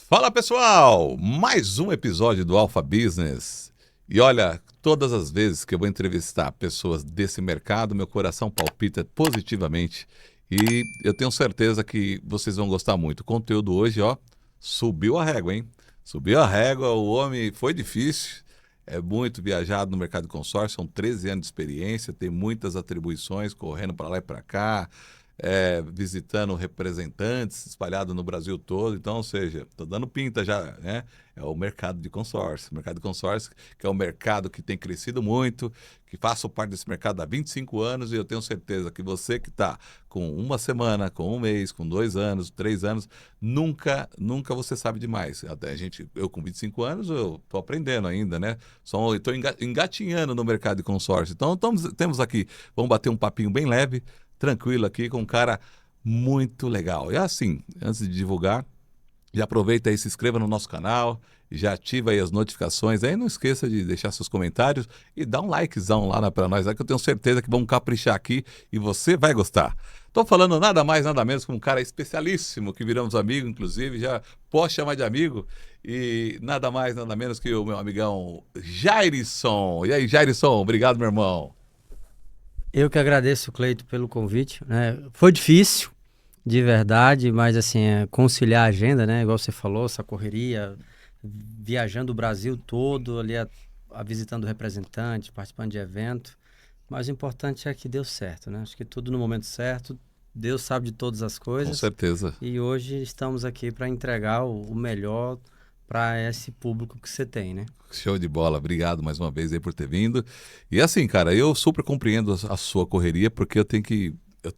Fala pessoal, mais um episódio do Alpha Business. E olha, todas as vezes que eu vou entrevistar pessoas desse mercado, meu coração palpita positivamente e eu tenho certeza que vocês vão gostar muito. O conteúdo hoje, ó, subiu a régua, hein? Subiu a régua, o homem foi difícil, é muito viajado no mercado de consórcio, são 13 anos de experiência, tem muitas atribuições, correndo para lá e para cá, visitando representantes espalhados no Brasil todo. Então, ou seja, estou dando pinta já, né? É o mercado de consórcio. O mercado de consórcio, que é um mercado que tem crescido muito, que faço parte desse mercado há 25 anos e eu tenho certeza que você que está com uma semana, com um mês, com 2 anos, 3 anos, nunca você sabe demais. Até eu com 25 anos, eu estou aprendendo ainda, né? Estou engatinhando no mercado de consórcio. Então, temos aqui, vamos bater um papinho bem leve, tranquilo aqui com um cara muito legal. E assim, antes de divulgar, já aproveita aí, se inscreva no nosso canal, já ativa aí as notificações, aí não esqueça de deixar seus comentários e dá um likezão lá para nós, que eu tenho certeza que vamos caprichar aqui e você vai gostar. Estou falando nada mais, nada menos com um cara especialíssimo, que viramos amigo, inclusive, já posso chamar de amigo, e nada mais, nada menos que o meu amigão Jairson. E aí, Jairson, obrigado, meu irmão. Eu que agradeço, Cleito, pelo convite, né? Foi difícil, de verdade, mas assim, conciliar a agenda, né? Igual você falou, essa correria, viajando o Brasil todo, ali visitando representantes, participando de evento. Mas o importante é que deu certo, né? Acho que tudo no momento certo, Deus sabe de todas as Com coisas. certeza. E hoje estamos aqui para entregar o melhor para esse público que você tem, né? Show de bola, obrigado mais uma vez aí por ter vindo. E assim, cara, eu super compreendo a sua correria, porque eu tenho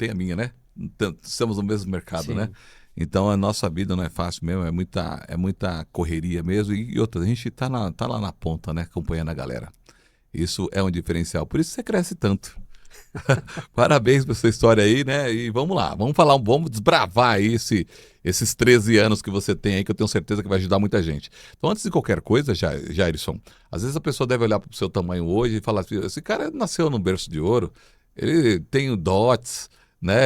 a minha, né? Então, estamos no mesmo mercado, né? Sim. Então a nossa vida não é fácil mesmo, é muita correria mesmo. E outra, a gente tá lá na ponta, né? Acompanhando a galera. Isso é um diferencial, por isso você cresce tanto. Parabéns por essa história aí, né? E vamos lá, vamos desbravar aí esses 13 anos que você tem aí, que eu tenho certeza que vai ajudar muita gente. Então, antes de qualquer coisa, Jairson, às vezes a pessoa deve olhar para o seu tamanho hoje e falar assim: esse cara nasceu num berço de ouro, ele tem o dotes, né?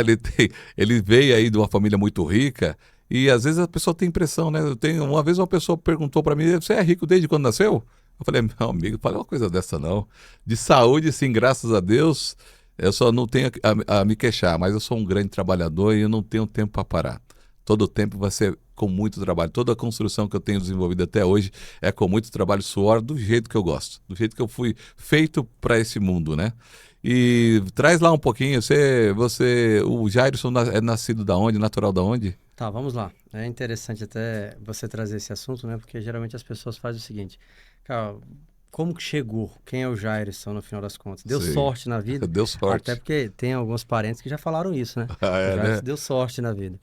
Ele veio aí de uma família muito rica. E às vezes a pessoa tem impressão, né? Uma vez uma pessoa perguntou para mim: você é rico desde quando nasceu? Eu falei: meu amigo, fala uma coisa dessa não. De saúde, sim, graças a Deus. Eu só não tenho a me queixar, mas eu sou um grande trabalhador e eu não tenho tempo para parar. Todo o tempo vai ser com muito trabalho. Toda a construção que eu tenho desenvolvido até hoje é com muito trabalho, suor, do jeito que eu gosto, do jeito que eu fui feito para esse mundo, né? E traz lá um pouquinho, o Jairson é nascido da onde, natural da onde? Tá, vamos lá. É interessante até você trazer esse assunto, né? Porque geralmente as pessoas fazem o seguinte, cara, como que chegou? Quem é o Jairson no final das contas? Deu Sei. sorte na vida? Deu Até sorte. porque tem alguns parentes que já falaram isso, né? Ah, O é, Jairson né? deu sorte na vida.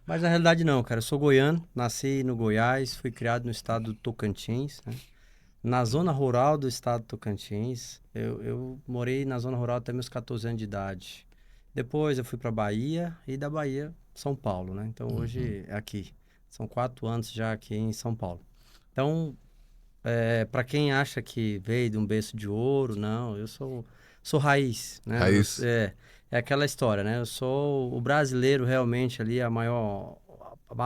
Mas na realidade não, cara. Eu sou goiano, nasci no Goiás, fui criado no estado do Tocantins, né? Na zona rural do estado do Tocantins. Eu morei na zona rural até meus 14 anos de idade. Depois eu fui para Bahia e da Bahia, São Paulo, né? Então Uhum. hoje é aqui. São 4 anos já aqui em São Paulo. Então, para quem acha que veio de um berço de ouro, não, eu sou raiz, né? Raiz. É aquela história, né? Eu sou o brasileiro realmente ali, a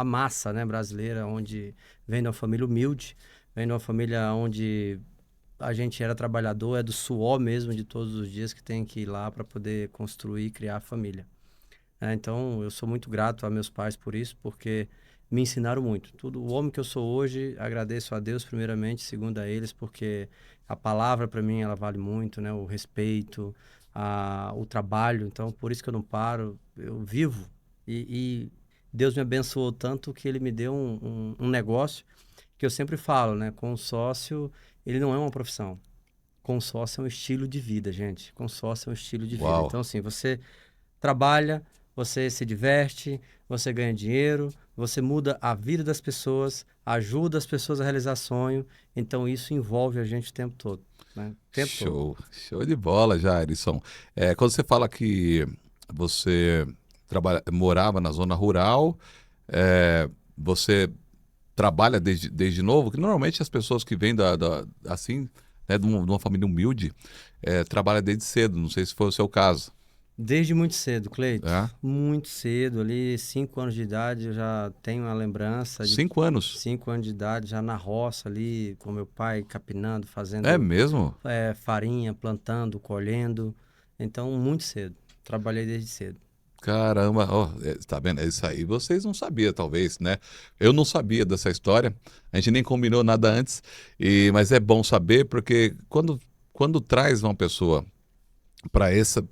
massa, né, brasileira, onde vem de uma família humilde, vem de uma família onde a gente era trabalhador, é do suor mesmo de todos os dias que tem que ir lá para poder construir e criar a família. Então, eu sou muito grato a meus pais por isso, porque me ensinaram muito. Tudo, o homem que eu sou hoje, agradeço a Deus primeiramente, segundo a eles, porque a palavra para mim ela vale muito, né? O respeito, o trabalho. Então, por isso que eu não paro, eu vivo. E Deus me abençoou tanto que Ele me deu um negócio que eu sempre falo, né? Consórcio, ele não é uma profissão. Consórcio é um estilo de vida, gente. Consórcio é um estilo de vida. Uau. Então, assim, você trabalha, você se diverte, você ganha dinheiro, você muda a vida das pessoas, ajuda as pessoas a realizar sonho. Então isso envolve a gente o tempo todo, né? O tempo todo. Show de bola, Jairson. Quando você fala que você morava na zona rural, você trabalha desde novo, que normalmente as pessoas que vêm assim, né, de uma família humilde, trabalham desde cedo, não sei se foi o seu caso. Desde muito cedo, Cleito. É? Muito cedo, ali, 5 anos de idade, eu já tenho uma lembrança de 5 anos. 5 anos de idade, já na roça ali, com meu pai capinando, É fazendo mesmo? farinha, plantando, colhendo. Então, muito cedo. Trabalhei desde cedo. Caramba, ó, tá vendo? É isso aí vocês não sabiam, talvez, né? Eu não sabia dessa história, a gente nem combinou nada antes, mas é bom saber porque quando traz uma pessoa para essa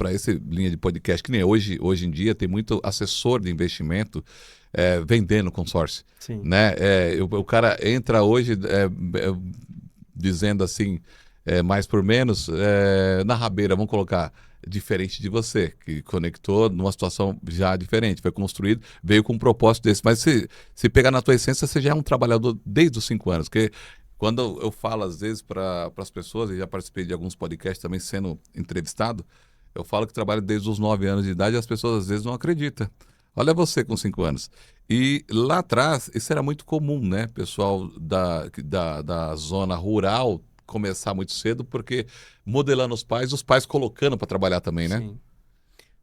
linha de podcast, que nem hoje em dia tem muito assessor de investimento vendendo consórcio, Sim, né? O cara entra hoje dizendo assim, mais por menos, na rabeira, vamos colocar, diferente de você, que conectou numa situação já diferente, foi construído, veio com um propósito desse. Mas se pegar na tua essência, você já é um trabalhador desde os 5 anos, porque quando eu falo às vezes para as pessoas, e já participei de alguns podcasts também sendo entrevistado, eu falo que trabalho desde os 9 anos de idade e as pessoas às vezes não acreditam. Olha você com 5 anos. E lá atrás, isso era muito comum, né? Pessoal da zona rural começar muito cedo, porque modelando os pais colocando para trabalhar também, né? sim.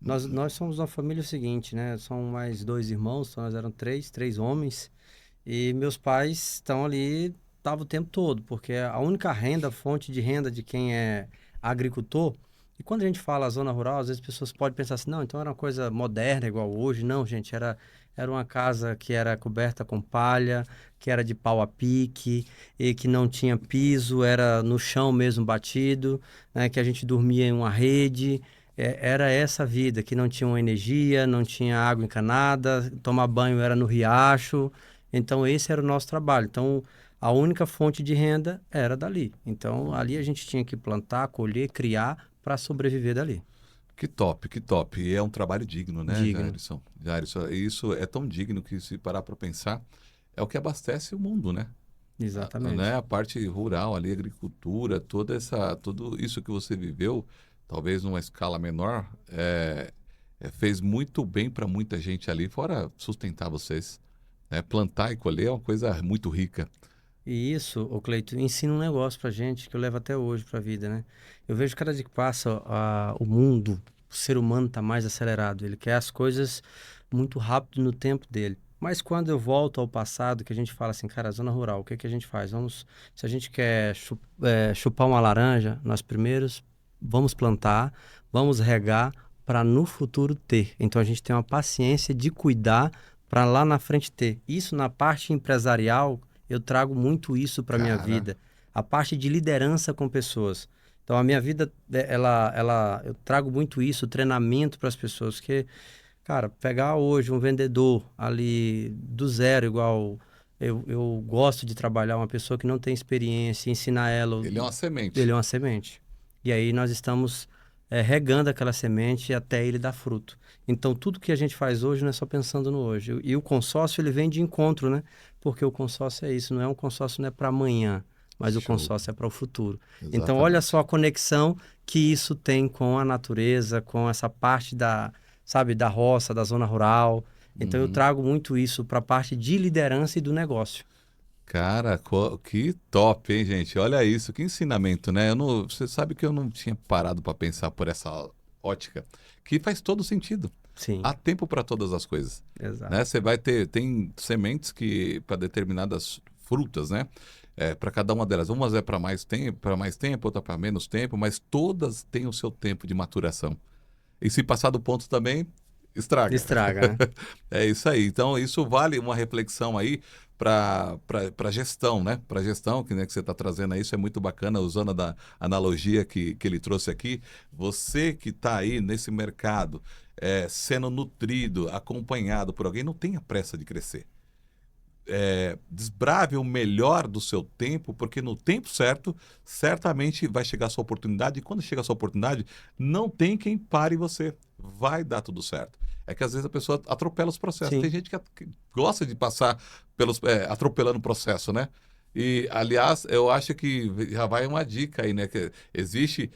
Nós somos uma família seguinte, né? São mais 2 irmãos, então nós eram três homens. E meus pais estão ali, estavam o tempo todo, porque a única renda, fonte de renda de quem é agricultor. E quando a gente fala zona rural, às vezes as pessoas podem pensar assim, não, então era uma coisa moderna igual hoje. Não, gente, era uma casa que era coberta com palha, que era de pau a pique, e que não tinha piso, era no chão mesmo batido, né, que a gente dormia em uma rede. Era essa a vida, que não tinha uma energia, não tinha água encanada, tomar banho era no riacho. Então, esse era o nosso trabalho. Então, a única fonte de renda era dali. Então, ali a gente tinha que plantar, colher, criar para sobreviver dali. Que top, que top. E é um trabalho digno, né, Digno. Jairson? Jairson, isso é tão digno que, se parar para pensar, é o que abastece o mundo, né? Né? Exatamente. A parte rural ali, agricultura, tudo isso que você viveu, talvez numa escala menor, fez muito bem para muita gente ali, fora sustentar vocês. Né? Plantar e colher é uma coisa muito rica. E isso, ô Cleito, ensina um negócio pra gente que eu levo até hoje pra vida, né? Eu vejo cada dia que passa o mundo, o ser humano tá mais acelerado. Ele quer as coisas muito rápido no tempo dele. Mas quando eu volto ao passado, que a gente fala assim, cara, zona rural, o que que a gente faz? Se a gente quer chupar uma laranja, nós primeiros vamos plantar, vamos regar para no futuro ter. Então a gente tem uma paciência de cuidar para lá na frente ter. Isso na parte empresarial eu trago muito isso para minha Cara, vida, a parte de liderança com pessoas. Então, a minha vida, eu trago muito isso, treinamento para as pessoas, que, cara, pegar hoje um vendedor ali do zero, igual eu gosto de trabalhar uma pessoa que não tem experiência, ensinar ela, ele é uma ele semente. é uma semente. E aí nós estamos regando aquela semente até ele dar fruto. Então, tudo que a gente faz hoje não é só pensando no hoje. E o consórcio, ele vem de encontro, né? Porque o consórcio é isso, não é um consórcio, não é para amanhã, mas o Show. consórcio é para o futuro. Então, olha só Exatamente. a conexão que isso tem com a natureza, com essa parte sabe, da roça, da zona rural. Então, eu Uhum. trago muito isso para a parte de liderança e do negócio. Cara, que top, hein, gente? Olha isso, que ensinamento, né? Você sabe que eu não tinha parado para pensar por essa ótica, que faz todo sentido. Sim, Há tempo para todas as coisas, exato. né? Você vai tem sementes que para determinadas frutas, né? Para cada uma delas, umas é para mais tempo, outra para menos tempo, mas todas têm o seu tempo de maturação. E se passar do ponto também, estraga. Estraga, né? É isso aí. Então, isso vale uma reflexão aí para gestão, né? Para gestão, que, né, que você está trazendo aí, isso é muito bacana, usando da analogia que ele trouxe aqui. Você que está aí nesse mercado, sendo nutrido, acompanhado por alguém, não tenha pressa de crescer. Desbrave o melhor do seu tempo, porque no tempo certo, certamente vai chegar a sua oportunidade, e quando chega a sua oportunidade, não tem quem pare você. Vai dar tudo certo. É que às vezes a pessoa atropela os processos. Tem Sim. gente que gosta de passar atropelando o processo, né? E, aliás, eu acho que já vai uma dica aí, né? Que existe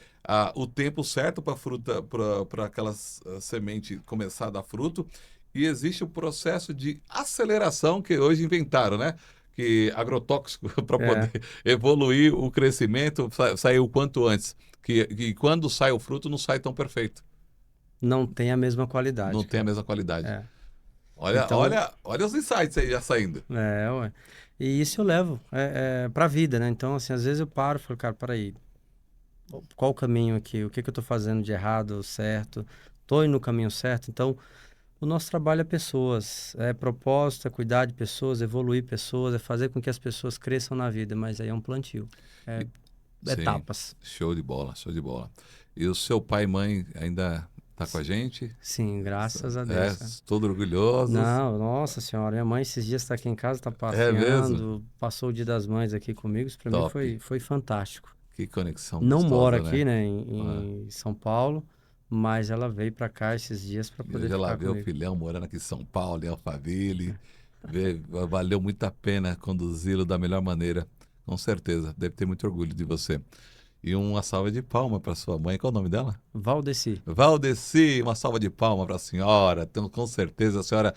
o tempo certo para fruta, para aquela semente começar a dar fruto, e existe o processo de aceleração que hoje inventaram, né? Que agrotóxico para É. poder evoluir o crescimento, sair o quanto antes. Que quando sai o fruto não sai tão perfeito. não tem a mesma qualidade, Não tem a cara. mesma qualidade. É. Olha, Então, olha os insights aí já saindo. ué. E isso eu levo pra vida, né? Então, assim, às vezes eu paro e falo, cara, peraí, qual o caminho aqui? O que que eu tô fazendo de errado, certo? Tô indo no caminho certo? Então, o nosso trabalho é pessoas, é propósito, é cuidar de pessoas, evoluir pessoas, é fazer com que as pessoas cresçam na vida, mas aí é um plantio, é Sim, etapas. show de bola, show de bola. E o seu pai e mãe ainda tá com a gente? Sim, graças a É, Deus, cara. todos orgulhosos. Não, nossa senhora, minha mãe esses dias está aqui em casa, está É mesmo? passeando, passou o Dia das Mães aqui comigo, isso para mim Top. foi fantástico. Que conexão Não mora gostosa, aqui, né? né, Ah, em São Paulo, mas ela veio para cá esses dias para e eu poder já lá ficar vi o comigo. filhão morando aqui em São Paulo, em Alphaville. Valeu muito a pena conduzi-lo da melhor maneira. Com certeza, deve ter muito orgulho de você. E uma salva de palma para sua mãe. Qual é o nome dela? Valdeci, Valdeci, uma salva de palma para a senhora. Então, com certeza a senhora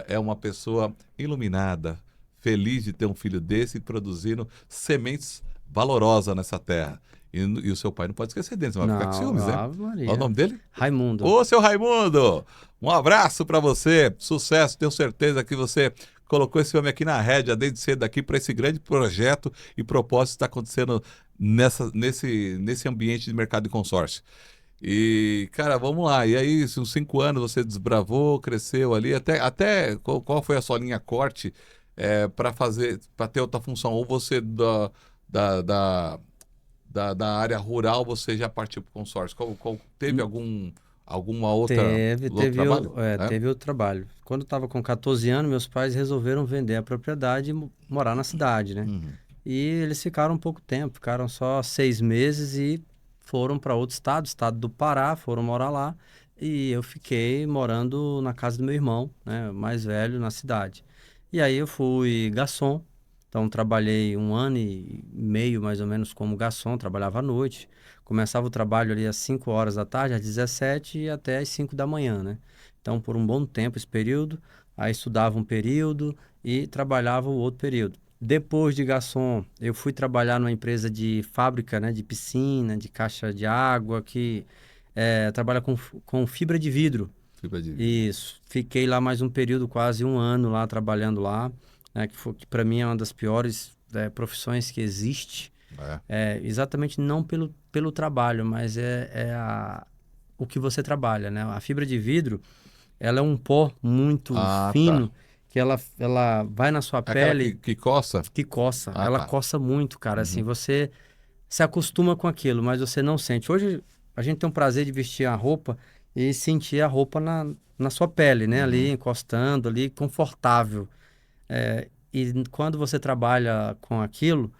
é uma pessoa iluminada, feliz de ter um filho desse e produzindo sementes valorosas nessa terra. E o seu pai não pode esquecer dele, você vai ficar com não, ciúmes, né? Ave Qual é o Maria, nome dele? Raimundo, Ô, seu Raimundo! Um abraço para você, sucesso, tenho certeza que você colocou esse homem aqui na rédea desde cedo aqui para esse grande projeto e propósito que está acontecendo nesse ambiente de mercado de consórcio. E, cara, vamos lá. E aí, uns 5 anos você desbravou, cresceu ali, até qual foi a sua linha corte para ter outra função? Ou você da, da, da área rural você já partiu para o consórcio? Teve alguma outro trabalho? É? teve o trabalho. Quando eu estava com 14 anos, meus pais resolveram vender a propriedade e morar na cidade, né? Uhum. E eles ficaram pouco tempo, ficaram só 6 meses e foram para outro estado, estado do Pará, foram morar lá. E eu fiquei morando na casa do meu irmão, né, mais velho, na cidade. E aí eu fui garçom, então trabalhei 1 ano e meio mais ou menos como garçom, trabalhava à noite. Começava o trabalho ali às 5 horas da tarde, às 17 e até às 5 da manhã, né? Então por um bom tempo esse período, aí estudava um período e trabalhava o outro período. Depois de garçom, eu fui trabalhar numa empresa de fábrica, né, de piscina, de caixa de água, que trabalha com fibra de vidro. Fibra de vidro. Isso. Fiquei lá mais um período, quase 1 ano lá, trabalhando lá, né, que para mim é uma das piores profissões que existe. É. Exatamente não pelo trabalho, mas o que você trabalha, né? A fibra de vidro, ela é um pó muito Ah, tá. fino, que ela vai na sua É aquela pele que coça? que coça. Ah, Ela tá. coça muito, cara. Assim, Uhum. você se acostuma com aquilo, mas você não sente. Hoje a gente tem o prazer de vestir a roupa e sentir a roupa na sua pele, né? Ali Uhum. encostando, ali confortável. E quando você trabalha com aquilo,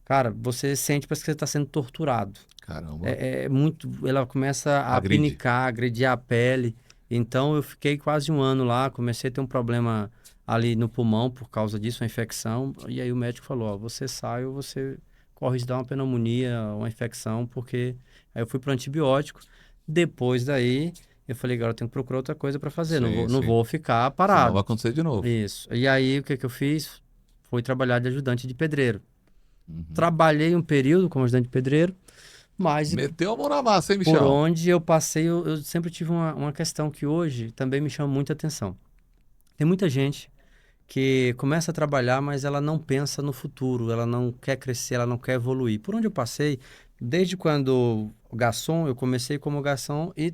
cara, você sente parece que você está sendo torturado. Caramba. É muito. Ela começa a Agride. pinicar, agredir a pele. Então eu fiquei quase 1 ano lá, comecei a ter um problema ali no pulmão por causa disso, uma infecção. E aí o médico falou: ó, você sai ou você corre de dar uma pneumonia, uma infecção, porque. Aí eu fui para antibiótico. Depois daí, eu falei: agora eu tenho que procurar outra coisa para fazer, não Sim, vou, não sim. vou ficar Senão vai parado. acontecer de novo. Isso. E aí o que que eu fiz? Fui trabalhar de ajudante de pedreiro. Uhum. Trabalhei um período como ajudante de pedreiro, mas Meteu a mão na massa, hein, por bichão? onde eu passei, eu sempre tive uma questão que hoje também me chama muita atenção. Tem muita gente que começa a trabalhar, mas ela não pensa no futuro, ela não quer crescer, ela não quer evoluir. Por onde eu passei, desde quando garçom, eu comecei como garçom e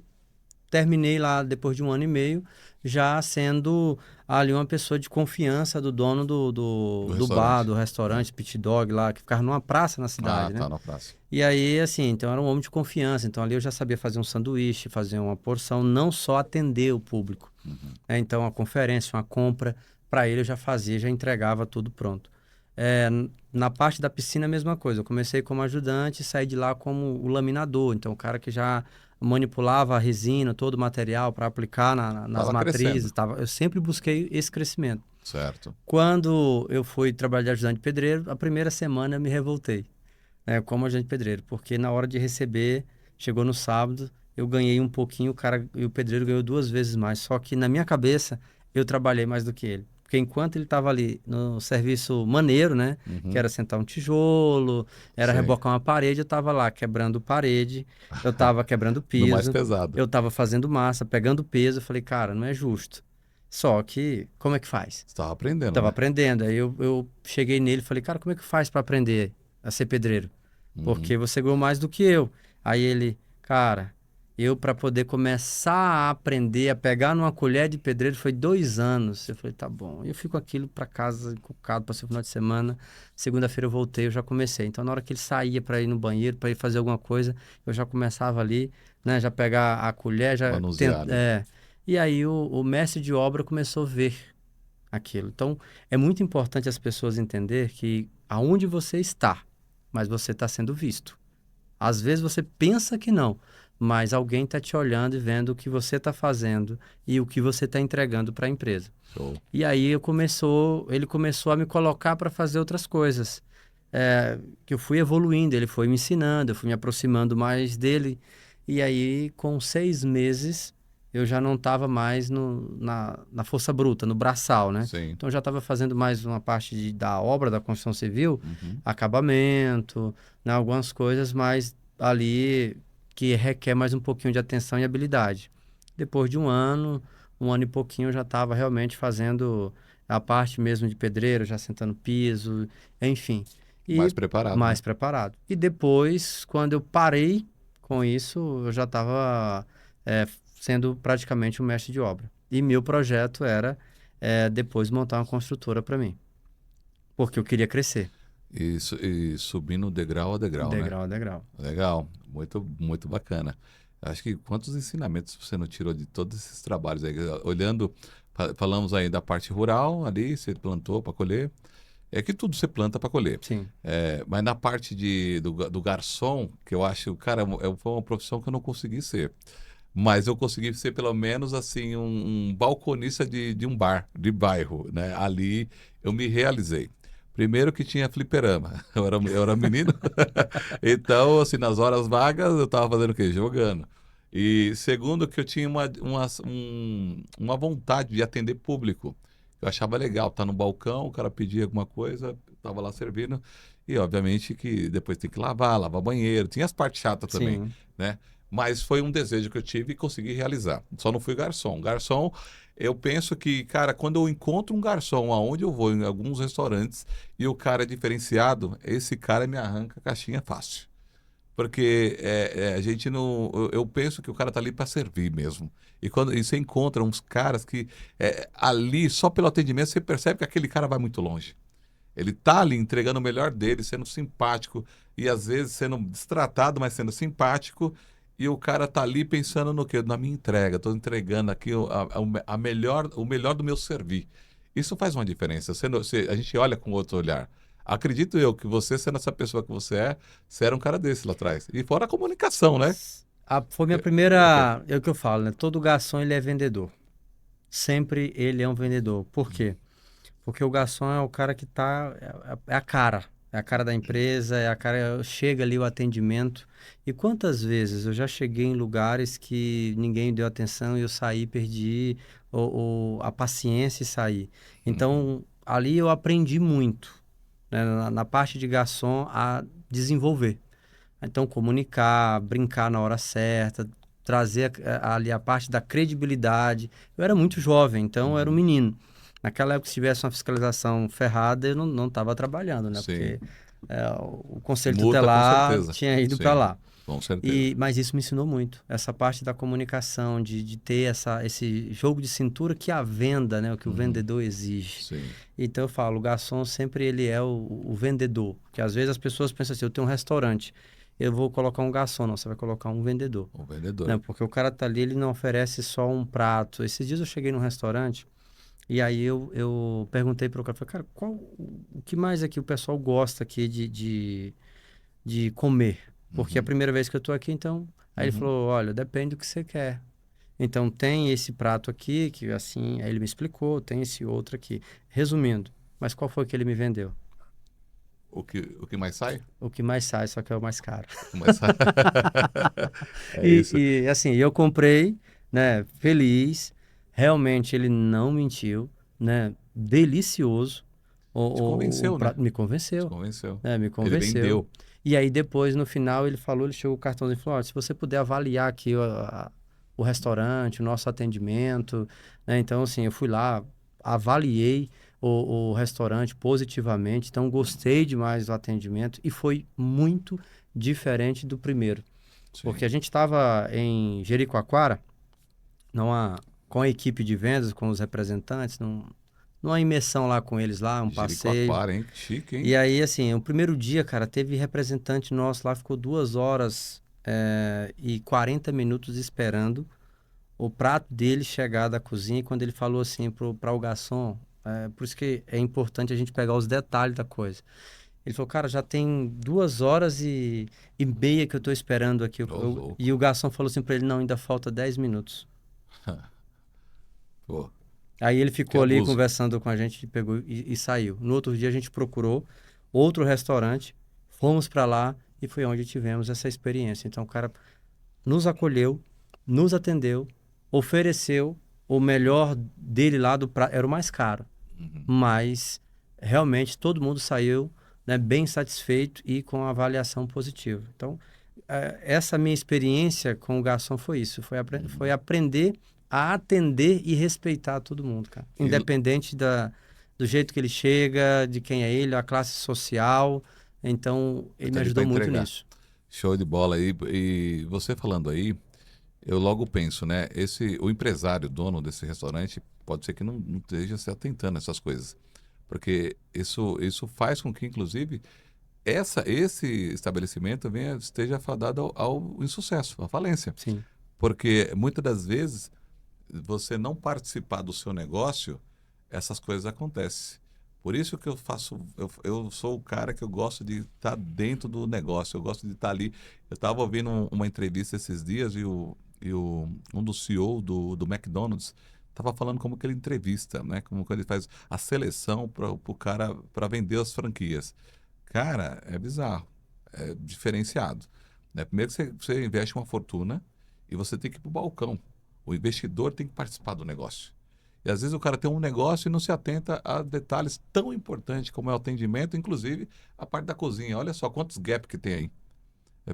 terminei lá depois de 1 ano e meio, já sendo ali uma pessoa de confiança do dono do, Do do, do bar, restaurante. do É. restaurante Pit Dog lá, que ficava numa praça na Ah, cidade, né? tá na praça. E aí, assim, então era um homem de confiança. Então ali eu já sabia fazer um sanduíche, fazer uma porção, não só atender o público. Uhum. Então a conferência, uma compra, para ele eu já fazia, já entregava tudo pronto. Na parte da piscina, a mesma coisa. Eu comecei como ajudante e saí de lá como o laminador. Então o cara que já manipulava a resina, todo o material para aplicar nas Tava crescendo. matrizes. Eu sempre busquei esse crescimento. Certo. Quando eu fui trabalhar de ajudante de pedreiro, a primeira semana eu me revoltei, né, como ajudante de pedreiro, porque na hora de receber, chegou no sábado, eu ganhei um pouquinho, o cara e o pedreiro ganhou 2 vezes mais. Só que na minha cabeça, eu trabalhei mais do que ele. Porque enquanto ele estava ali no serviço maneiro, né? Que era sentar um tijolo, era Sim. rebocar uma parede, eu estava lá quebrando parede, eu estava quebrando No mais piso, pesado. eu estava fazendo massa, pegando peso. Eu falei, cara, não é justo. Só que, como é que faz? Você estava aprendendo, Tava né? aprendendo. Aí eu cheguei nele e falei, cara, como é que faz para aprender a ser pedreiro? Uhum. Porque você ganhou mais do que eu. Aí ele, cara, eu para poder começar a aprender a pegar numa colher de pedreiro foi 2 anos. Eu falei, tá bom. Eu fico aquilo para casa, encucado, passei o final de semana. Segunda-feira eu voltei, eu já comecei. Então, na hora que ele saía para ir no banheiro, para ir fazer alguma coisa, eu já começava ali, né? Já pegar a colher, já Manusear tenta, ali. E aí o mestre de obra começou a ver aquilo. Então, é muito importante as pessoas entender que aonde você está, mas você está sendo visto. Às vezes você pensa que não, mas alguém está te olhando e vendo o que você está fazendo e o que você está entregando para a empresa. Show. E aí ele começou a me colocar para fazer outras coisas. Que eu fui evoluindo, ele foi me ensinando, eu fui me aproximando mais dele. E aí, com 6 meses, eu já não estava mais na força bruta, no braçal, né? Sim. Então, eu já estava fazendo mais uma parte da obra da construção civil, Uhum. acabamento, né? Algumas coisas mais ali que requer mais um pouquinho de atenção e habilidade. Depois de um ano e pouquinho, eu já estava realmente fazendo a parte mesmo de pedreiro, já sentando piso, enfim. Mais E preparado, né? mais preparado. E depois, quando eu parei com isso, eu já estava sendo praticamente um mestre de obra. E meu projeto era depois montar uma construtora para mim, porque eu queria crescer, E subindo degrau a degrau, né? degrau a degrau. Legal, muito, muito bacana. Acho que quantos ensinamentos você não tirou de todos esses trabalhos aí? Olhando, falamos aí da parte rural, ali você plantou para colher. É que tudo você planta para colher. Sim, Mas na parte do garçom, que eu acho, cara, foi uma profissão que eu não consegui ser. Mas eu consegui ser pelo menos assim um balconista de um bar, de bairro, né? Ali eu me realizei. Primeiro que tinha fliperama. Eu era menino. Então, assim, nas horas vagas eu estava fazendo o quê? Jogando. E segundo que eu tinha uma vontade de atender público. Eu achava legal estar no balcão, o cara pedia alguma coisa, eu estava lá servindo. E obviamente que depois tem que lavar banheiro. Tinha as partes chatas também, sim. né? Mas foi um desejo que eu tive e consegui realizar. Só não fui garçom. Garçom, eu penso que, cara, quando eu encontro um garçom, aonde eu vou, em alguns restaurantes, e o cara é diferenciado, esse cara me arranca a caixinha fácil. Porque a gente não. Eu penso que o cara tá ali para servir mesmo. E você encontra uns caras que ali, só pelo atendimento, você percebe que aquele cara vai muito longe. Ele tá ali entregando o melhor dele, sendo simpático e às vezes sendo destratado, mas sendo simpático. E o cara tá ali pensando no quê? Na minha entrega. Estou entregando aqui o melhor do meu servir. Isso faz uma diferença. A gente olha com outro olhar. Acredito eu que você, sendo essa pessoa que você era um cara desse lá atrás. E fora a comunicação, né? Foi minha primeira. É o que eu falo, né? Todo garçom ele é vendedor. Sempre ele é um vendedor. Por quê? Porque o garçom é o cara que tá. É a cara. É a cara da empresa, é a cara. Chega ali o atendimento. E quantas vezes eu já cheguei em lugares que ninguém deu atenção e eu saí, perdi a paciência e saí. Uhum. Então, ali eu aprendi muito, né, na parte de garçom a desenvolver. Então, comunicar, brincar na hora certa, trazer ali a parte da credibilidade. Eu era muito jovem, então eu era um Uhum. menino. Naquela época, se tivesse uma fiscalização ferrada, eu não estava trabalhando, né? Sim. Porque o conselho Multa com tutelar certeza. tinha ido para Sim, lá. com certeza. Mas isso me ensinou muito. Essa parte da comunicação, de ter esse jogo de cintura que a venda, né? O que o Uhum. vendedor exige. Sim. Então eu falo, o garçom sempre ele é o vendedor. Porque às vezes as pessoas pensam assim, eu tenho um restaurante, eu vou colocar um garçom. Não, você vai colocar um vendedor. O vendedor. Né? Porque o cara tá ali, ele não oferece só um prato. Esses dias eu cheguei num restaurante e aí eu perguntei para o cara, falei, cara, o que mais aqui o pessoal gosta aqui de comer? Porque é a Uhum. primeira vez que eu tô aqui, então... Aí ele Uhum. falou, olha, depende do que você quer. Então, tem esse prato aqui, que assim, aí ele me explicou, tem esse outro aqui. Resumindo, mas qual foi que ele me vendeu? O que mais sai? O que mais sai, só que é o mais caro. O que mais sai. É isso. Assim, eu comprei, né, feliz. Realmente ele não mentiu, né? delicioso. Te convenceu, né? Me Te convenceu. convenceu. Me Ele convenceu. vendeu. E aí depois, no final, ele chegou o cartãozinho e falou, "Ó, se você puder avaliar aqui o restaurante, o nosso atendimento, né? Então, assim, eu fui lá, avaliei o restaurante positivamente, então gostei demais do atendimento e foi muito diferente do primeiro. Sim. Porque a gente estava em Jericoacoara, com a equipe de vendas, com os representantes, numa imersão lá com eles lá, um passeio. Jericoacoara, hein? Que chique, hein? E aí, assim, o primeiro dia, cara, teve representante nosso lá, ficou 2 horas e 40 minutos esperando o prato dele chegar da cozinha. E quando ele falou assim para o garçom, por isso que é importante a gente pegar os detalhes da coisa. Ele falou, cara, já tem 2 horas e meia que eu tô esperando aqui. Ô, E louco. o garçom falou assim para ele, não, ainda falta 10 minutos. Pô, Aí ele que ficou ali abuso. conversando com a gente, pegou e saiu. No outro dia a gente procurou outro restaurante, fomos para lá e foi onde tivemos essa experiência. Então o cara nos acolheu, nos atendeu, ofereceu o melhor dele lá do prato, era o mais caro, Uhum. mas realmente todo mundo saiu, né, bem satisfeito e com a avaliação positiva. Então essa minha experiência com o garçom foi isso, foi aprender a atender e respeitar todo mundo, cara. E, Independente do jeito que ele chega, de quem é ele, a classe social. Então, ele tá me ali para ajudou muito entregar. nisso. Show de bola aí. E você falando aí, eu logo penso, né? O empresário, dono desse restaurante, pode ser que não esteja se atentando a essas coisas. Porque isso faz com que, inclusive, esse estabelecimento esteja fadado ao insucesso, à falência. Sim, Porque muitas das vezes, você não participar do seu negócio, essas coisas acontecem. Por isso que eu sou o cara que eu gosto de estar dentro do negócio, eu gosto de estar ali. Eu estava ouvindo uma entrevista esses dias um do CEO do McDonald's estava falando como que ele entrevista, né? Como que ele faz a seleção para o cara para vender as franquias. Cara, é bizarro, é diferenciado, né? Primeiro que você investe uma fortuna e você tem que ir para o balcão. O investidor tem que participar do negócio. E às vezes o cara tem um negócio e não se atenta a detalhes tão importantes como é o atendimento, inclusive a parte da cozinha. Olha só quantos gaps que tem aí.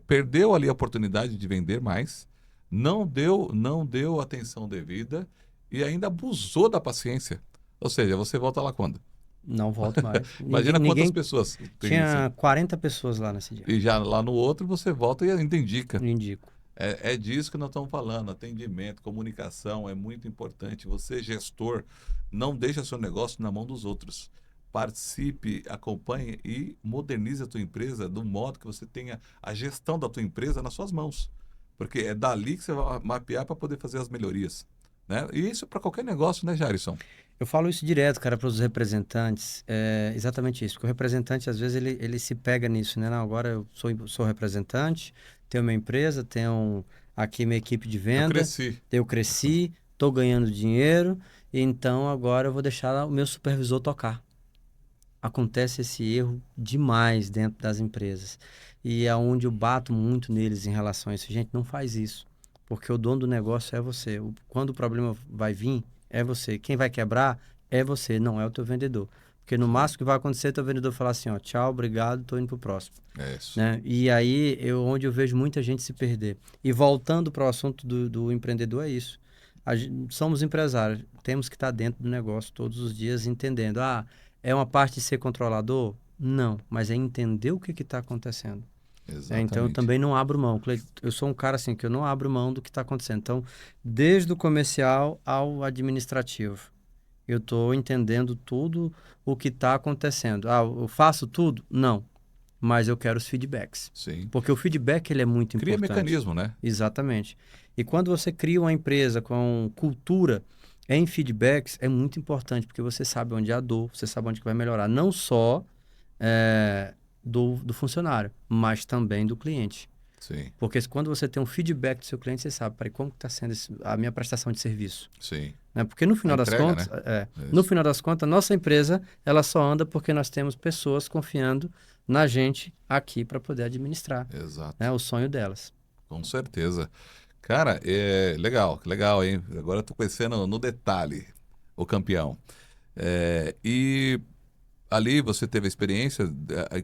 Perdeu ali a oportunidade de vender mais, não deu atenção devida e ainda abusou da paciência. Ou seja, você volta lá quando? não volto mais. Imagina quantas Ninguém pessoas tem isso. tinha 40 pessoas lá nesse dia. E já lá no outro você volta e ainda indica. Indico. É disso que nós estamos falando. Atendimento, comunicação é muito importante. Você, gestor, não deixa seu negócio na mão dos outros. Participe, acompanhe e modernize a tua empresa do modo que você tenha a gestão da tua empresa nas suas mãos. Porque é dali que você vai mapear para poder fazer as melhorias. Né? E isso para qualquer negócio, né, Jairson? Eu falo isso direto, cara, para os representantes. É exatamente isso. Porque o representante, às vezes, ele se pega nisso, né? Não, agora eu sou representante, tenho minha empresa, tenho aqui minha equipe de Eu venda, cresci. eu cresci, estou ganhando dinheiro, então agora eu vou deixar o meu supervisor tocar. Acontece esse erro demais dentro das empresas. E é onde eu bato muito neles em relação a isso. Gente, não faz isso. Porque o dono do negócio é você. Quando o problema vai vir, é você. Quem vai quebrar é você, não é o teu vendedor. Porque no Sim, máximo que vai acontecer é teu vendedor falar assim, ó, tchau, obrigado, tô indo pro próximo. é isso. Né? E aí, onde eu vejo muita gente se perder. E voltando para o assunto do empreendedor, é isso. Somos empresários, temos que estar dentro do negócio todos os dias, entendendo. Ah, é uma parte de ser controlador? Não, mas é entender o que está acontecendo. Então, eu Exatamente. também não abro mão. Eu sou um cara assim, que eu não abro mão do que está acontecendo. Então, desde o comercial ao administrativo, eu estou entendendo tudo o que está acontecendo. Ah, eu faço tudo? Não, mas eu quero os feedbacks. Sim. Porque o feedback ele é muito Cria importante. mecanismo, né? Exatamente. E quando você cria uma empresa com cultura em feedbacks, é muito importante, porque você sabe onde é a dor, você sabe onde que vai melhorar. Não só do funcionário, mas também do cliente. Sim, Porque quando você tem um feedback do seu cliente, você sabe, peraí, como está sendo a minha prestação de serviço? sim. Né? Porque no A final das entrega, contas, né? É no isso. final das contas, nossa empresa ela só anda porque nós temos pessoas confiando na gente aqui para poder administrar, né, Exato. o sonho delas. Com certeza. Cara, legal, legal, hein? Agora eu tô conhecendo no detalhe o campeão. E ali você teve a experiência,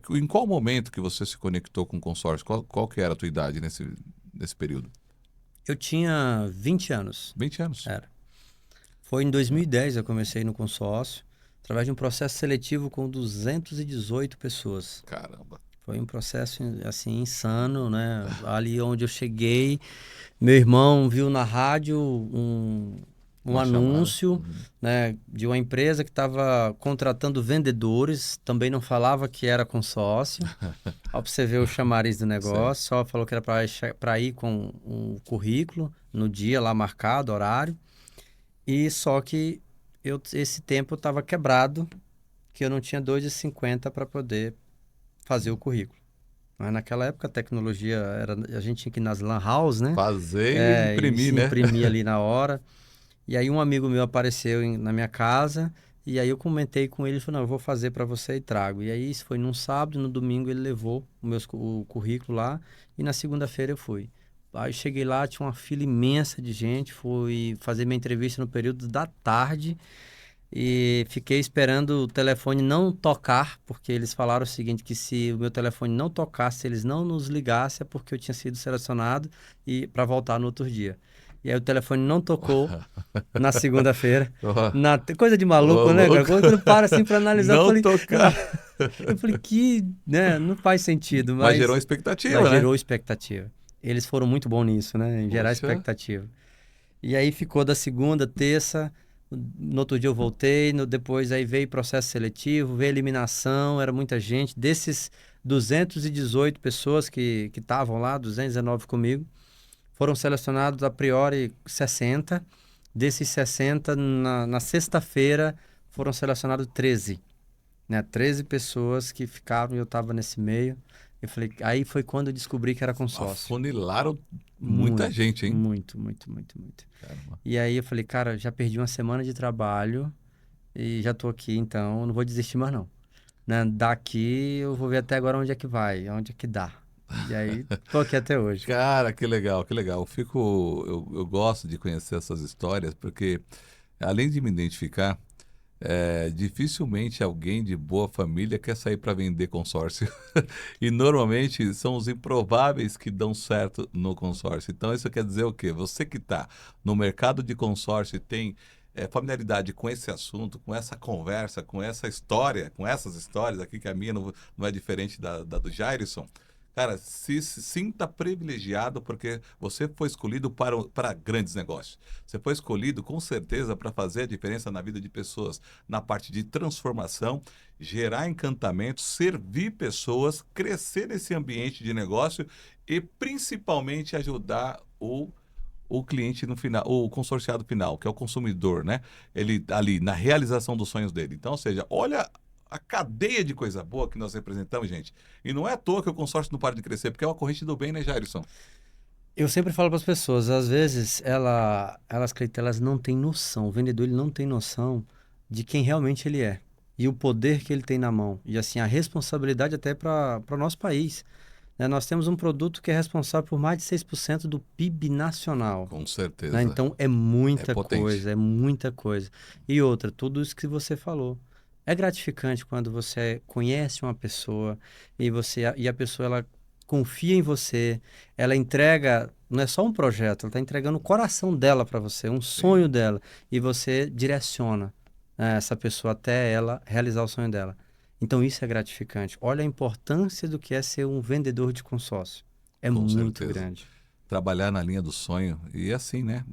em qual momento que você se conectou com o consórcio? Qual que era a tua idade nesse período? Eu tinha 20 anos. 20 anos. Era. Foi em 2010 eu comecei no consórcio, através de um processo seletivo com 218 pessoas. Caramba. Foi um processo assim insano, né? Ali onde eu cheguei, meu irmão viu na rádio um Uma chamada. anúncio, né, de uma empresa que estava contratando vendedores, também não falava que era consórcio. Ó, pra você ver o chamariz do Sei. negócio, só falou que era para ir com um currículo no dia lá marcado, horário. E só que esse tempo eu estava quebrado, que eu não tinha 2,50 para poder fazer o currículo. Mas naquela época a tecnologia era, a gente tinha que ir nas lan house, né? Fazer e E imprimir, se né? imprimir ali na hora. E aí um amigo meu apareceu na minha casa e aí eu comentei com ele, ele falou, não, eu vou fazer para você e trago. E aí isso foi num sábado, no domingo ele levou o currículo lá e na segunda-feira eu fui. Aí eu cheguei lá, tinha uma fila imensa de gente, fui fazer minha entrevista no período da tarde e fiquei esperando o telefone não tocar, porque eles falaram o seguinte, que se o meu telefone não tocasse, eles não nos ligassem, é porque eu tinha sido selecionado e para voltar no outro dia. E aí o telefone não tocou na segunda-feira. Ó, Coisa de ô, maluco, né, cara? louco. Quando eu paro assim para analisar, eu Não falei, tocar. eu falei que, né, não faz sentido, Mas gerou mas expectativa, né? gerou expectativa. Eles foram muito bons nisso, né, em gerar Poxa. expectativa. E aí ficou da segunda, terça, no outro dia eu voltei, depois aí veio processo seletivo, veio eliminação, era muita gente. Desses 218 pessoas que estavam lá, 219 comigo, foram selecionados a priori 60. Desses 60, na sexta-feira, foram selecionados 13, né? 13 pessoas que ficaram e eu estava nesse meio. Eu falei, aí foi quando eu descobri que era consórcio. Afunilaram muita Muito, gente, hein? muito, muito, muito, muito. Caramba. E aí eu falei, cara, já perdi uma semana de trabalho e já tô aqui, então eu não vou desistir mais não. Né? Daqui eu vou ver até agora onde é que vai, onde é que dá. E aí tô aqui até hoje. Cara, que legal, que legal. Eu gosto de conhecer essas histórias porque, além de me identificar, dificilmente alguém de boa família quer sair para vender consórcio. E normalmente são os improváveis que dão certo no consórcio. Então, isso quer dizer o quê? Você que está no mercado de consórcio e tem familiaridade com esse assunto, com essa conversa, com essa história, com essas histórias aqui, que a minha não é diferente da do Jairson. Cara, se sinta privilegiado porque você foi escolhido para grandes negócios. Você foi escolhido, com certeza, para fazer a diferença na vida de pessoas, na parte de transformação, gerar encantamento, servir pessoas, crescer nesse ambiente de negócio e, principalmente, ajudar o cliente no final, o consorciado final, que é o consumidor, né? Ele ali na realização dos sonhos dele. Então, ou seja, olha a cadeia de coisa boa que nós representamos, gente. E não é à toa que o consórcio não para de crescer, porque é uma corrente do bem, né, Jairson? Eu sempre falo para as pessoas, às vezes elas, Cleiton, elas não têm noção, o vendedor ele não tem noção de quem realmente ele é e o poder que ele tem na mão e assim a responsabilidade até para o nosso país, né? Nós temos um produto que é responsável por mais de 6% do PIB nacional, Com né? certeza. Então é É muita potente. coisa, é muita coisa. E outra, tudo isso que você falou. É gratificante quando você conhece uma pessoa e a pessoa ela confia em você, ela entrega, não é só um projeto, ela está entregando o coração dela para você, um sonho Sim, dela, e você direciona, né, essa pessoa até ela realizar o sonho dela. Então isso é gratificante. Olha a importância do que é ser um vendedor de consórcio. É com muito certeza. grande. Trabalhar na linha do sonho. E assim, né?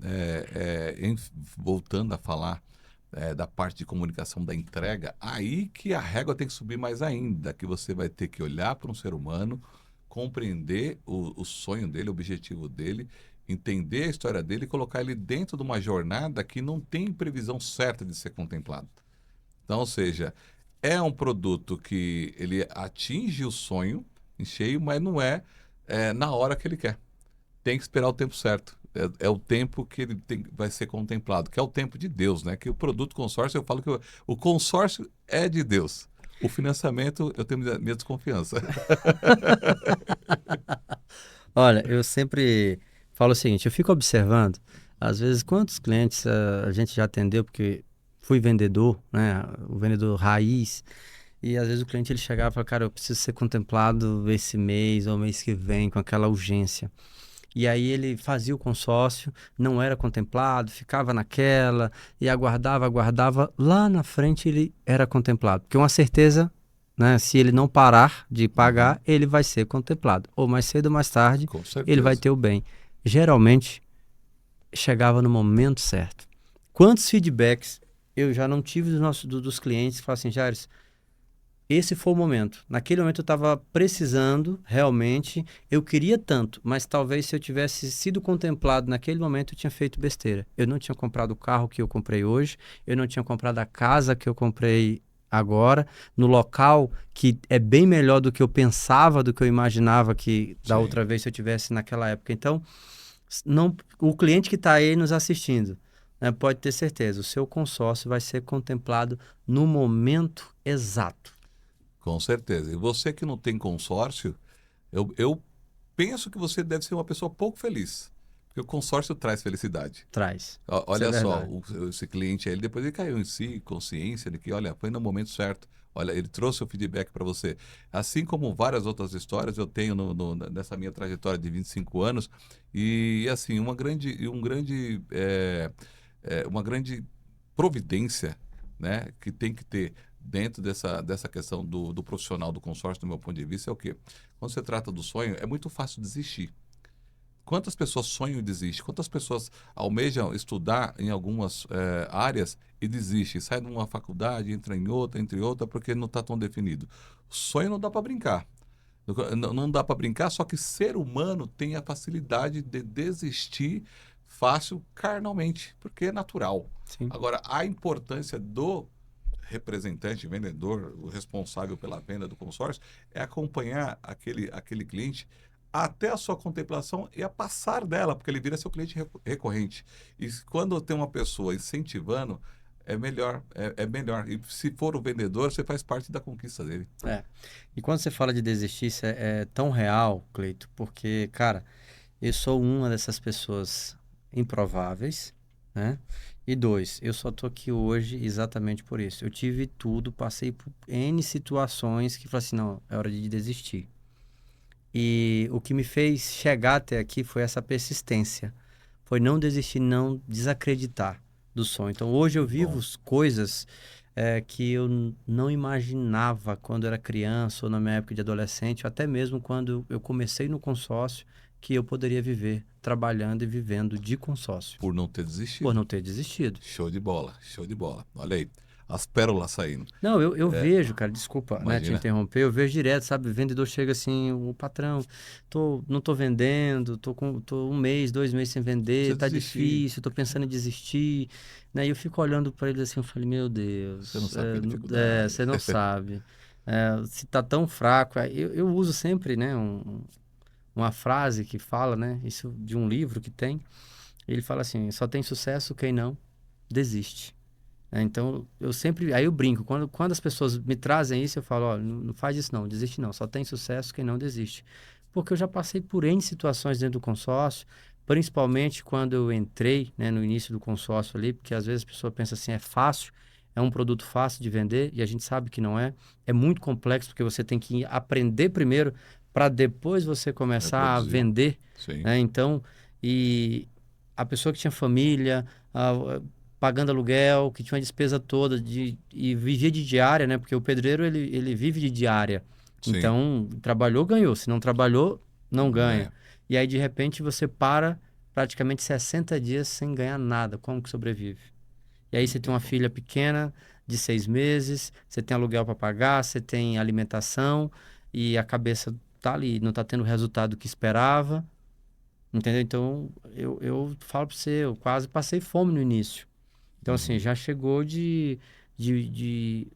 Voltando a falar da parte de comunicação da entrega, aí que a régua tem que subir mais ainda, que você vai ter que olhar para um ser humano, compreender o sonho dele, o objetivo dele, entender a história dele e colocar ele dentro de uma jornada que não tem previsão certa de ser contemplado. Então, ou seja, é um produto que ele atinge o sonho em cheio, mas não na hora que ele quer. Tem que esperar o tempo certo. É o tempo que ele vai ser contemplado, que é o tempo de Deus, né? Que o produto consórcio, eu falo que o consórcio é de Deus. O financiamento, eu tenho minha desconfiança. Olha, eu sempre falo o seguinte, eu fico observando, às vezes, quantos clientes a gente já atendeu, porque fui vendedor, né? O vendedor raiz. E às vezes o cliente ele chegava e falava, cara, eu preciso ser contemplado esse mês ou mês que vem com aquela urgência. E aí ele fazia o consórcio, não era contemplado, ficava naquela e aguardava. Lá na frente ele era contemplado. Porque uma certeza, né? Se ele não parar de pagar, ele vai ser contemplado. Ou mais cedo ou mais tarde, Com ele vai certeza. ter o bem. Geralmente, chegava no momento certo. Quantos feedbacks eu já não tive dos clientes que falam assim, Jair, esse foi o momento. Naquele momento eu estava precisando, realmente, eu queria tanto, mas talvez se eu tivesse sido contemplado naquele momento eu tinha feito besteira. Eu não tinha comprado o carro que eu comprei hoje, eu não tinha comprado a casa que eu comprei agora, no local que é bem melhor do que eu pensava, do que eu imaginava que da Sim, outra vez se eu tivesse naquela época. Então, não, o cliente que está aí nos assistindo, né, pode ter certeza, o seu consórcio vai ser contemplado no momento exato. com certeza. E você que não tem consórcio, eu penso que você deve ser uma pessoa pouco feliz. Porque o consórcio traz felicidade. Traz. Isso é Olha só, verdade. esse cliente aí, ele depois ele caiu em si, consciência de que, olha, foi no momento certo. Olha, ele trouxe o feedback para você. Assim como várias outras histórias eu tenho nessa minha trajetória de 25 anos. E, assim, uma grande providência, né, que tem que ter dentro dessa questão do profissional do consórcio, do meu ponto de vista, é o quê? Quando se trata do sonho, é muito fácil desistir. Quantas pessoas sonham e desistem? Quantas pessoas almejam estudar em algumas áreas e desistem? Sai de uma faculdade, entra em outra, entre outra, porque não está tão definido. Sonho não dá para brincar. Não dá para brincar, só que ser humano tem a facilidade de desistir fácil carnalmente, porque é natural. Sim. Agora, a importância do representante, vendedor, o responsável pela venda do consórcio, é acompanhar aquele cliente até a sua contemplação e a passar dela, porque ele vira seu cliente recorrente. E quando tem uma pessoa incentivando, é melhor, é melhor. E se for o vendedor, você faz parte da conquista dele. É. E quando você fala de desistir, isso é tão real, Cleito, porque, cara, eu sou uma dessas pessoas improváveis, né? E dois, eu só tô aqui hoje exatamente por isso. Eu tive tudo, passei por N situações que falei assim, não, é hora de desistir. E o que me fez chegar até aqui foi essa persistência. Foi não desistir, não desacreditar do sonho. Então hoje eu vivo Bom, coisas que eu não imaginava quando era criança ou na minha época de adolescente, ou até mesmo quando eu comecei no consórcio, que eu poderia viver trabalhando e vivendo de consórcio, por não ter por desistido. não ter desistido. Show de bola, show de bola. Olha aí, as pérolas saindo. Não, eu É, vejo, cara, desculpa, né, te imagina. interromper, eu vejo direto, sabe, o vendedor chega assim, o patrão, não tô vendendo, tô um mês, 2 meses sem vender, Precisa tá desistir. difícil, tô pensando em desistir, né, e eu fico olhando para ele assim, eu falei, meu Você não Deus, sabe que é dificuldade. você não sabe, se tá tão fraco, eu uso sempre, né, uma frase que fala, né, isso de um livro que tem, ele fala assim, só tem sucesso quem não desiste. Então, eu sempre. Aí eu brinco. Quando as pessoas me trazem isso, eu falo: ó, não faz isso não, desiste não. Só tem sucesso quem não desiste. Porque eu já passei por N situações dentro do consórcio, principalmente quando eu entrei, né, no início do consórcio ali, porque às vezes a pessoa pensa assim: é fácil, é um produto fácil de vender, e a gente sabe que não é. É muito complexo, porque você tem que aprender primeiro para depois você começar a Reproduzir. vender, Sim, né? Então, e a pessoa que tinha família. Pagando aluguel, que tinha uma despesa toda e vivia de diária, né? Porque o pedreiro ele vive de diária. sim. Então, trabalhou, ganhou. Se não trabalhou, não Não ganha. ganha. E aí, de repente, você para praticamente 60 dias sem ganhar nada. Como que sobrevive? E aí Não você tem tem uma como. filha pequena de 6 meses, você tem aluguel para pagar, você tem alimentação e a cabeça tá ali, não tá tendo o resultado que esperava. Entendeu? Então, eu falo para você, eu quase passei fome no início. Então, assim, Uhum. já chegou de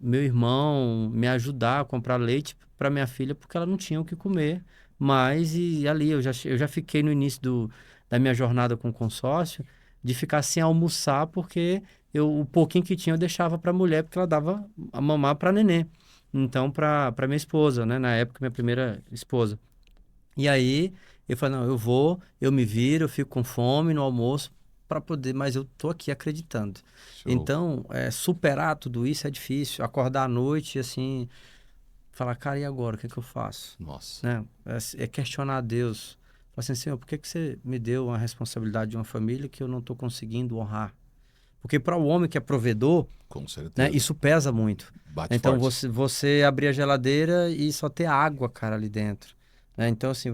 meu irmão me ajudar a comprar leite para minha filha porque ela não tinha o que comer. Mas, e ali, eu já fiquei no início da minha jornada com o consórcio de ficar sem almoçar porque o pouquinho que tinha eu deixava para a mulher porque ela dava a mamar para nenê. Então, para minha esposa, né? Na época, minha primeira esposa. E aí, eu falei, não, eu me viro, eu fico com fome no almoço para poder, mas eu tô aqui acreditando. Show. Então, superar tudo isso é difícil. Acordar à noite, assim, falar, cara, e agora? O que é que eu faço? Nossa, Né? É questionar a Deus. Falar assim, Senhor, por que que você me deu a responsabilidade de uma família que eu não estou conseguindo honrar? Porque para o homem que é provedor, com né, certeza. isso pesa muito. Bate Então, forte. você abrir a geladeira e só ter água, cara, ali dentro. Né? Então, assim,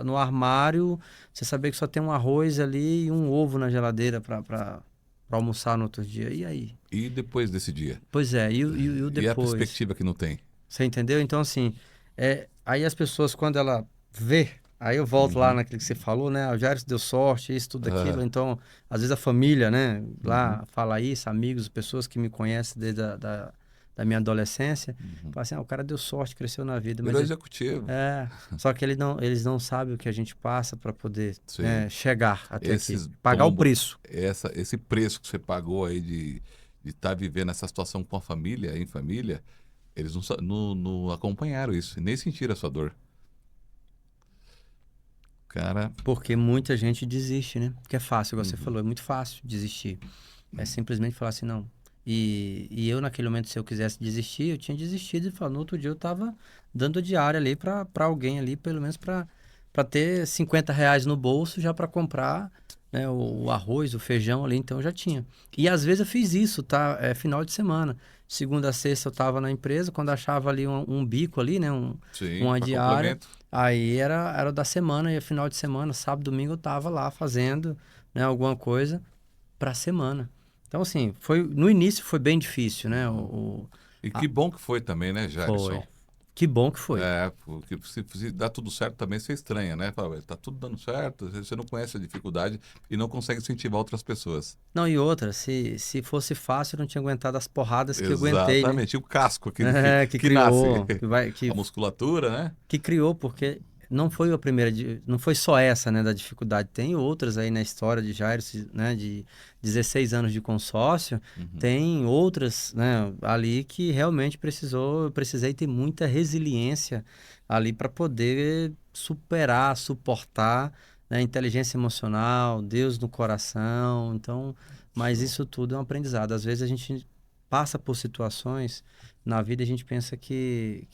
no armário, você saber que só tem um arroz ali e um ovo na geladeira para almoçar no outro dia. E aí? E depois desse dia? Pois é, e o E a depois? perspectiva que não tem? Você entendeu? Então, assim, aí as pessoas, quando ela vê, aí eu volto lá Uhum. naquilo que você falou, né? O Jairus deu sorte, isso, tudo aquilo. Ah, Então, às vezes a família, né? uhum. Lá fala isso, amigos, pessoas que me conhecem desde da minha adolescência, Uhum. fala assim, o cara deu sorte, cresceu na vida, mas Virou executivo. só que eles não sabem o que a gente passa para poder, Sim. né, chegar até aqui, Esses pagar o tombos, preço. esse preço que você pagou aí de estar vivendo essa situação com a família, em família, eles não acompanharam isso, e nem sentiram a sua dor. Cara, Porque muita gente desiste, né? Porque é fácil, igual você uhum, falou, é muito fácil desistir. É simplesmente falar assim, não. E eu, naquele momento, se eu quisesse desistir, eu tinha desistido e falado, no outro dia eu tava dando diária ali para alguém ali, pelo menos para ter R$ 50 no bolso já para comprar, né, o arroz, o feijão ali, então eu já tinha. E às vezes eu fiz isso, tá? Final de semana. Segunda a sexta eu tava na empresa, quando achava ali um bico ali, né, sim, uma para diária, complemento. aí era da semana, e final de semana, sábado, domingo eu tava lá fazendo, né, alguma coisa para a semana. Então, assim, no início foi bem difícil, né? Uhum. E A- que bom que foi também, né, foi. Jackson? Que bom que foi. Porque se dá tudo certo também, você estranha, né? Fala, tá tudo dando certo, você não conhece a dificuldade e não consegue incentivar outras pessoas. Não, e outra, se fosse fácil, eu não tinha aguentado as porradas que eu aguentei, né? Exatamente. E o casco, aquele que, Que que nasce. criou, A musculatura, né? que criou, porque não foi a primeira, não foi só essa, né, da dificuldade. Tem outras aí na história de Jairo, né, de 16 anos de consórcio, Uhum. tem outras, né, ali que realmente eu precisei ter muita resiliência ali para poder superar, suportar, né, inteligência emocional, Deus no coração. Então, mas Show. isso tudo é um aprendizado. Às vezes a gente passa por situações na vida e a gente pensa que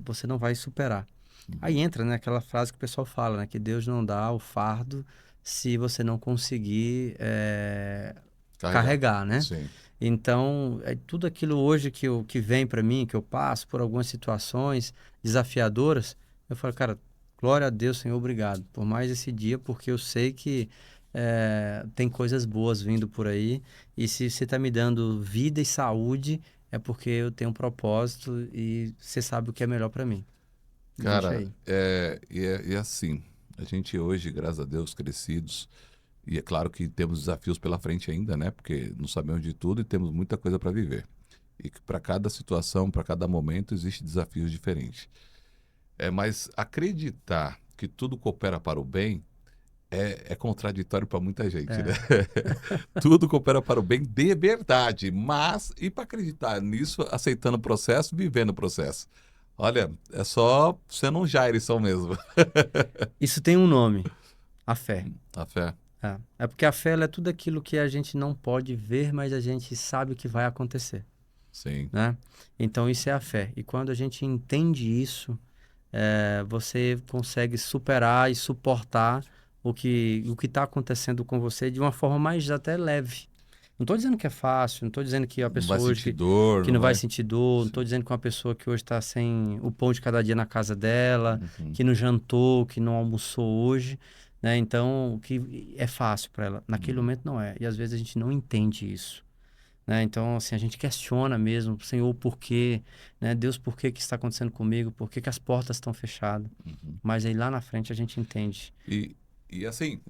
você não vai superar. Aí Uhum. entra, né, aquela frase que o pessoal fala, né, que Deus não dá o fardo se você não conseguir Carregar. carregar, né? Sim. Então, tudo aquilo hoje que vem para mim, que eu passo por algumas situações desafiadoras, eu falo, cara, glória a Deus, Senhor, obrigado por mais esse dia, porque eu sei que tem coisas boas vindo por aí, e se você está me dando vida e saúde, é porque eu tenho um propósito e você sabe o que é melhor para mim. Deixa Cara, aí. e assim, a gente hoje, graças a Deus, crescidos, e é claro que temos desafios pela frente ainda, né? Porque não sabemos de tudo e temos muita coisa para viver. E que para cada situação, para cada momento, existe desafios diferentes. Mas acreditar que tudo coopera para o bem é contraditório para muita gente, né? É. Tudo coopera para o bem de verdade, mas e para acreditar nisso, aceitando o processo, vivendo o processo? Olha, é só sendo um Jairson mesmo. Isso tem um nome, a fé. A fé. É porque a fé ela é tudo aquilo que a gente não pode ver, mas a gente sabe que vai acontecer, Sim. né? Então isso é a fé. E quando a gente entende isso, você consegue superar e suportar o que está acontecendo com você de uma forma mais até leve. Não estou dizendo que é fácil, não estou dizendo que a Não vai pessoa hoje sentir dor, que não não vai vai. sentir dor, não estou Sim. dizendo que uma pessoa que hoje está sem o pão de cada dia na casa dela, Uhum. que não jantou, que não almoçou hoje, né? Então, que é fácil para ela. Naquele Uhum. momento não é. E às vezes a gente não entende isso, né? Então, assim, a gente questiona mesmo, Senhor, por quê? Né? Deus, por que que está acontecendo comigo? Por que que as portas estão fechadas? Uhum. Mas aí lá na frente a gente entende. E, e assim,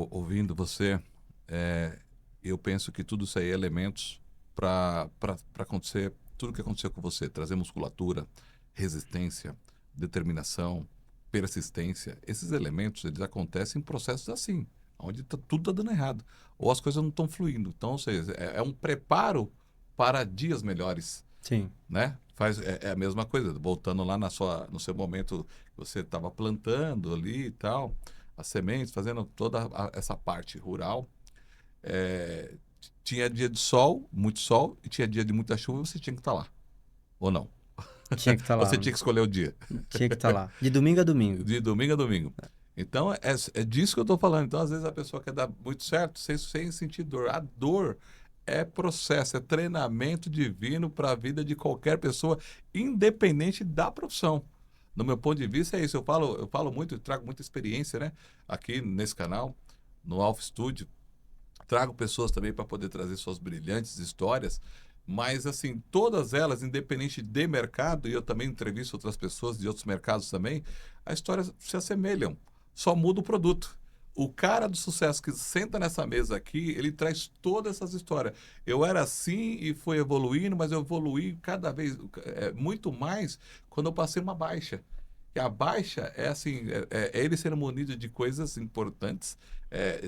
ouvindo você, é, eu penso que tudo isso aí é elementos para acontecer, tudo que aconteceu com você, trazer musculatura, resistência, determinação, persistência. Esses elementos, eles acontecem em processos assim, onde tudo está dando errado, ou as coisas não estão fluindo. Então, ou seja, é um preparo para dias melhores, Sim, né? É a mesma coisa, voltando lá no seu momento que você estava plantando ali e tal, as sementes, fazendo toda essa parte rural. é, tinha dia de sol, muito sol, e tinha dia de muita chuva, você tinha que estar lá. Ou não? Tinha que estar Ou lá. você tinha que escolher o dia. Tinha que estar lá. De domingo a domingo. De domingo a domingo. Então, é disso que eu estou falando. Então, às vezes, a pessoa quer dar muito certo sem sentir dor. A dor é processo, é treinamento divino para a vida de qualquer pessoa, independente da profissão. No meu ponto de vista, é isso. Eu falo muito, eu trago muita experiência, né? Aqui nesse canal, no Alpha Studio. Trago pessoas também para poder trazer suas brilhantes histórias, mas assim, todas elas, independente de mercado, e eu também entrevisto outras pessoas de outros mercados também, as histórias se assemelham, só muda o produto. O cara do sucesso que senta nessa mesa aqui, ele traz todas essas histórias. Eu era assim e fui evoluindo, mas eu evoluí cada vez muito mais quando eu passei uma baixa. E a baixa é assim, é ele sendo munido de coisas importantes,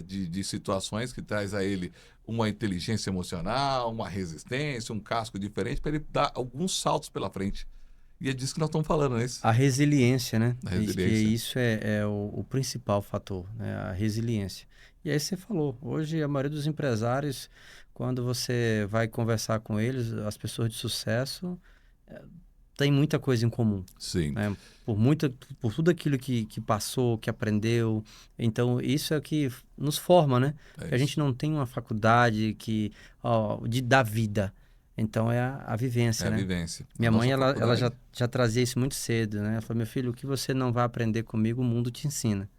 de situações que traz a ele uma inteligência emocional, uma resistência, um casco diferente, para ele dar alguns saltos pela frente. E é disso que nós estamos falando, não é isso? A resiliência, né? A Que resiliência. isso é o principal fator, né? A resiliência. E aí você falou, hoje a maioria dos empresários, quando você vai conversar com eles, as pessoas de sucesso, tem muita coisa em comum, Sim, né? Por tudo aquilo que passou, que aprendeu. Então, isso é o que nos forma, né? é Porque a gente isso. não tem uma faculdade de dar vida. Então, é a É vivência, a né? vivência. A Minha mãe, nossa ela faculdade. já trazia isso muito cedo, né? Ela falou, meu filho, o que você não vai aprender comigo, o mundo te ensina.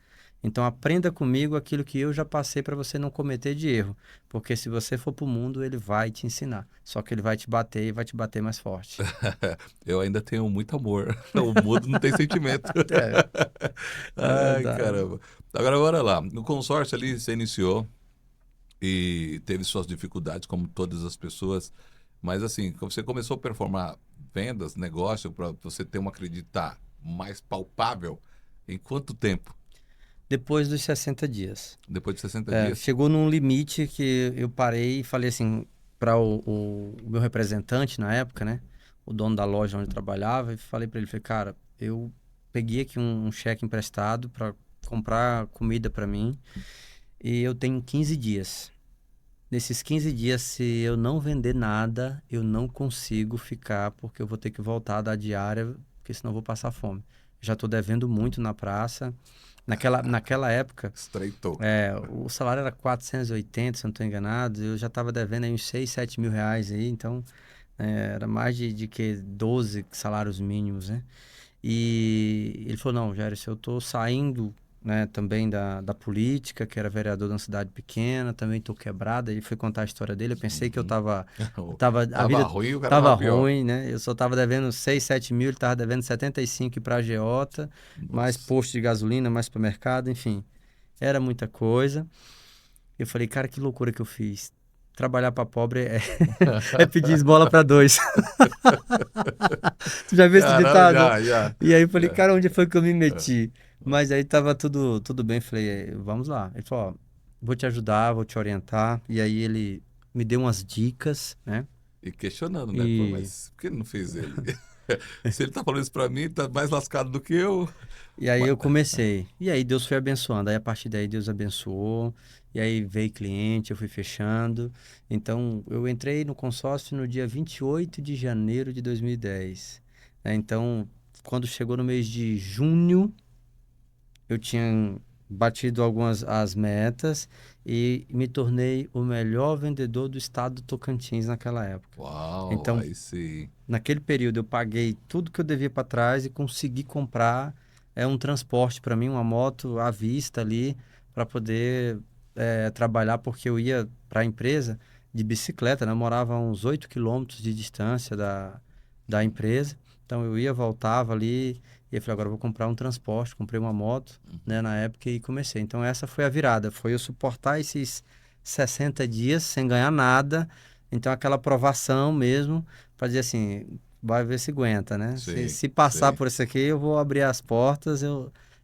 Então, aprenda comigo aquilo que eu já passei para você não cometer de erro. Porque se você for para o mundo, ele vai te ensinar. Só que ele vai te bater e vai te bater mais forte. Eu ainda tenho muito amor. O mudo não tem sentimento. É, é Ai, verdade. caramba. Agora, bora lá. No consórcio ali, você iniciou e teve suas dificuldades, como todas as pessoas. Mas assim, quando você começou a performar vendas, negócio, para você ter uma acreditar mais palpável, em quanto tempo? Depois dos 60 dias. Depois de 60 dias? Chegou num limite que eu parei e falei assim para o meu representante na época, né? O dono da loja onde eu trabalhava, e falei para ele, falei, cara, eu peguei aqui um cheque emprestado para comprar comida para mim e eu tenho 15 dias. Nesses 15 dias, se eu não vender nada, eu não consigo ficar, porque eu vou ter que voltar a dar diária, porque senão eu vou passar fome. Já estou devendo muito na praça. Naquela época, Estreitou. o salário era 480, se eu não estou enganado. Eu já estava devendo aí uns 6, 7 mil reais aí, então era mais de que 12 salários mínimos, né? E ele falou, não, Jair, se eu estou saindo, né, também da política, que era vereador de uma cidade pequena, também estou quebrado. Ele foi contar a história dele, eu pensei que Uhum. a Tava vida ruim, o cara tava tava pior. ruim, né? Eu só estava devendo 6, 7 mil, ele estava devendo 75 para a agiota, mais Nossa. posto de gasolina, mais supermercado, enfim. Era muita coisa. Eu falei, cara, que loucura que eu fiz. Trabalhar para pobre é pedir esmola para dois. Tu já viu esse Caramba, ditado? já, já. E aí eu falei, É, cara, onde foi que eu me é. meti? Mas aí tava tudo bem. Falei, vamos lá. Ele falou, ó, vou te ajudar, vou te orientar. E aí ele me deu umas dicas, né? E questionando, né? Pô, E, mas por que ele não fez ele? Se ele tá falando isso pra mim, tá mais lascado do que eu. e aí Ma- eu comecei. E aí Deus foi abençoando. Aí a partir daí Deus abençoou. E aí veio cliente, eu fui fechando. Então eu entrei no consórcio no dia 28 de janeiro de 2010. Né? Então, quando chegou no mês de junho, eu tinha batido algumas as metas e me tornei o melhor vendedor do estado do Tocantins naquela época. Uau, Então, aí sim. naquele período, eu paguei tudo que eu devia para trás e consegui comprar um transporte para mim, uma moto à vista ali, para poder trabalhar, porque eu ia para a empresa de bicicleta, né? Eu morava a uns 8 quilômetros de distância da empresa. Então, eu ia, voltava ali, e eu falei, agora eu vou comprar um transporte. Comprei uma moto, né, na época e comecei. Então, essa foi a virada, foi eu suportar esses 60 dias sem ganhar nada. Então, aquela provação mesmo para dizer assim, vai ver se aguenta, né? Se, Sim, se passar sim. por isso aqui, eu vou abrir as portas,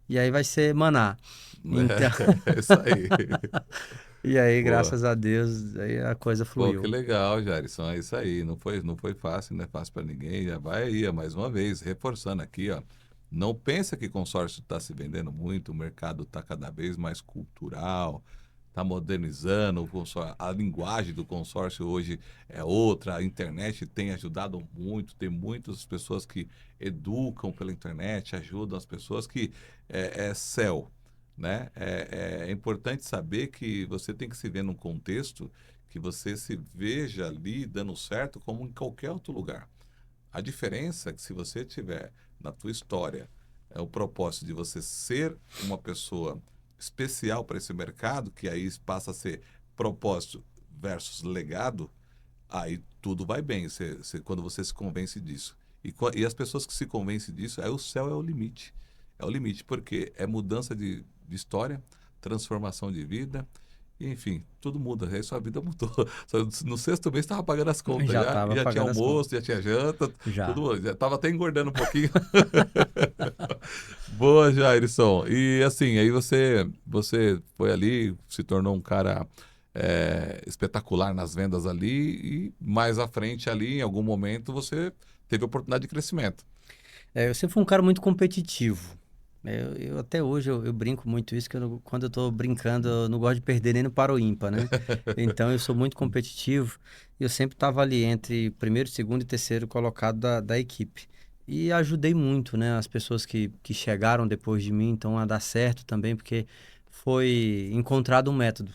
e aí vai ser maná. Então, É isso aí. e aí, Pô, graças a Deus, aí a coisa pô, que fluiu. legal, Jarison. É isso aí. Não foi fácil, não é fácil para ninguém. Já vai aí, ó, mais uma vez, reforçando aqui, ó. Não pensa que consórcio está se vendendo muito, o mercado está cada vez mais cultural, tá modernizando, a linguagem do consórcio hoje é outra, a internet tem ajudado muito, tem muitas pessoas que educam pela internet, ajudam as pessoas que é céu, né? É importante saber que você tem que se ver num contexto que você se veja ali dando certo como em qualquer outro lugar. A diferença é que se você tiver na tua história o propósito de você ser uma pessoa especial para esse mercado, que aí passa a ser propósito versus legado, aí tudo vai bem, quando você se convence disso. E as pessoas que se convencem disso, aí o céu é o limite. É o limite, porque é mudança de história, transformação de vida, e, enfim, tudo muda. Aí sua vida mudou. No sexto mês estava pagando as contas Já já, e estava já tinha pagando as contas. almoço, já tinha janta, Já. tudo, já estava até engordando um pouquinho. Boa, Jairson. E assim, aí você foi ali, se tornou um cara espetacular nas vendas ali e mais à frente ali, em algum momento, você teve oportunidade de crescimento. Eu sempre fui um cara muito competitivo. Até hoje eu brinco muito isso, que quando eu tô brincando, eu não gosto de perder nem no para o ímpar, né? Então eu sou muito competitivo e eu sempre estava ali entre primeiro, segundo e terceiro colocado da equipe. E ajudei muito, né? As pessoas que chegaram depois de mim, então a dar certo também, porque foi encontrado um método.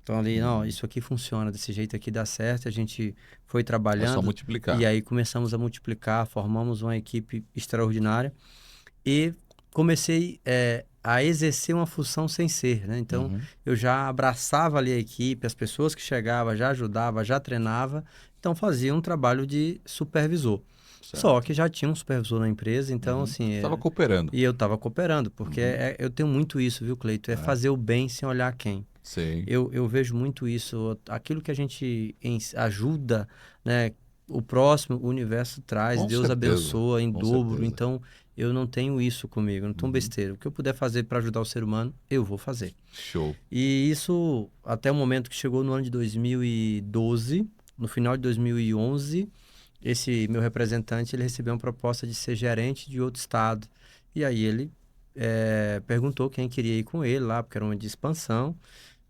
Então ali, não, Hum, isso aqui funciona, desse jeito aqui dá certo, a gente foi É só trabalhando e multiplicar. aí começamos a multiplicar, formamos uma equipe extraordinária e comecei a exercer uma função sem ser, né? Então Uhum, eu já abraçava ali a equipe, as pessoas que chegavam, já ajudava, já treinava, então fazia um trabalho de supervisor. Só certo. que já tinha um supervisor na empresa, então Uhum. assim, Estava cooperando. e eu estava cooperando, porque Uhum. eu tenho muito isso, viu, Cleito? É É, fazer o bem sem olhar quem. sim, Eu vejo muito isso, aquilo que a gente ajuda, né? O próximo, o universo traz, com Deus certeza, abençoa em com dobro. certeza. Então, eu não tenho isso comigo, eu não tenho Uhum. besteira. O que eu puder fazer para ajudar o ser humano, eu vou fazer. Show. E isso até o momento que chegou no ano de 2012, no final de 2011, esse meu representante, ele recebeu uma proposta de ser gerente de outro estado. E aí ele perguntou quem queria ir com ele lá, porque era uma de expansão.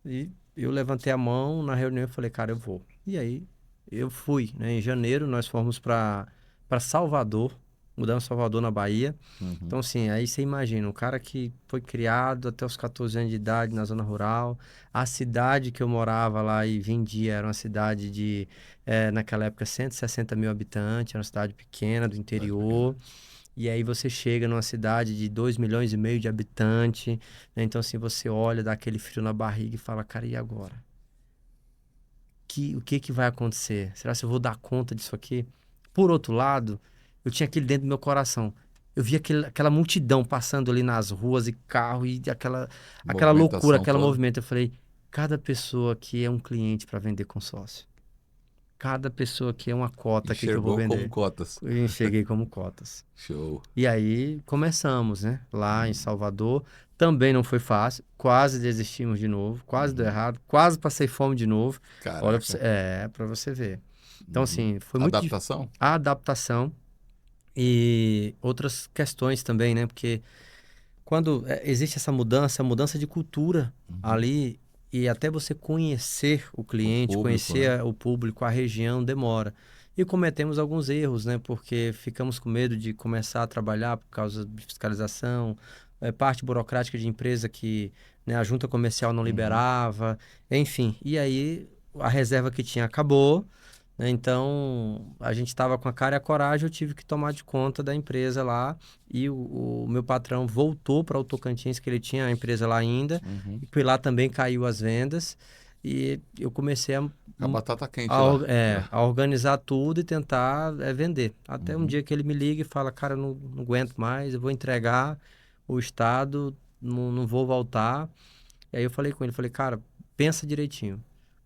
E eu levantei a mão na reunião e falei, cara, eu vou. E aí eu fui, né? Em janeiro nós fomos para Salvador, mudamos Salvador na Bahia. Então, Uhum. assim, aí você imagina, um cara que foi criado até os 14 anos de idade na zona rural, a cidade que eu morava lá e vendia era uma cidade de, naquela época, 160 mil habitantes, era uma cidade pequena do Cidade pequena. interior. E aí você chega numa cidade de 2,5 milhões de habitantes, né? Então, assim, você olha, dá aquele frio na barriga e fala, cara, e agora? O que que vai acontecer? Será que eu vou dar conta disso aqui? Por outro lado, eu tinha aquele dentro do meu coração. Eu via aquela multidão passando ali nas ruas e carro e aquela loucura, Movimentação aquela toda. movimento. Eu falei, cada pessoa aqui é um cliente para vender consórcio. Cada pessoa aqui é uma cota aqui que eu vou Enxergou como vender. cotas. Eu enxerguei como cotas. Show. E aí começamos, né? Lá em Hum, Salvador. Também não foi fácil. Quase desistimos de novo. Quase deu uhum. errado. Quase passei fome de novo. Olha, Caraca. pra você ver. Então, Uhum. assim, foi muito Adaptação? a adaptação e outras questões também, né? Porque quando existe essa mudança, a mudança de cultura Uhum. ali, e até você conhecer o O cliente, público, né? conhecer o público, a região, demora. E cometemos alguns erros, né? Porque ficamos com medo de começar a trabalhar por causa de fiscalização, parte burocrática de empresa que, né, a junta comercial não Uhum. liberava, enfim. E aí a reserva que tinha acabou, né? Então a gente estava com a cara e a coragem, eu tive que tomar de conta da empresa lá e o meu patrão voltou para o Tocantins, que ele tinha a empresa lá ainda, Uhum. e por lá também caiu as vendas. E eu comecei A batata quente lá. a organizar tudo e tentar vender. Até um Uhum. dia que ele me liga e fala, cara, eu não aguento mais, eu vou entregar o estado, não vou voltar. E aí eu falei com ele, falei, cara, pensa direitinho.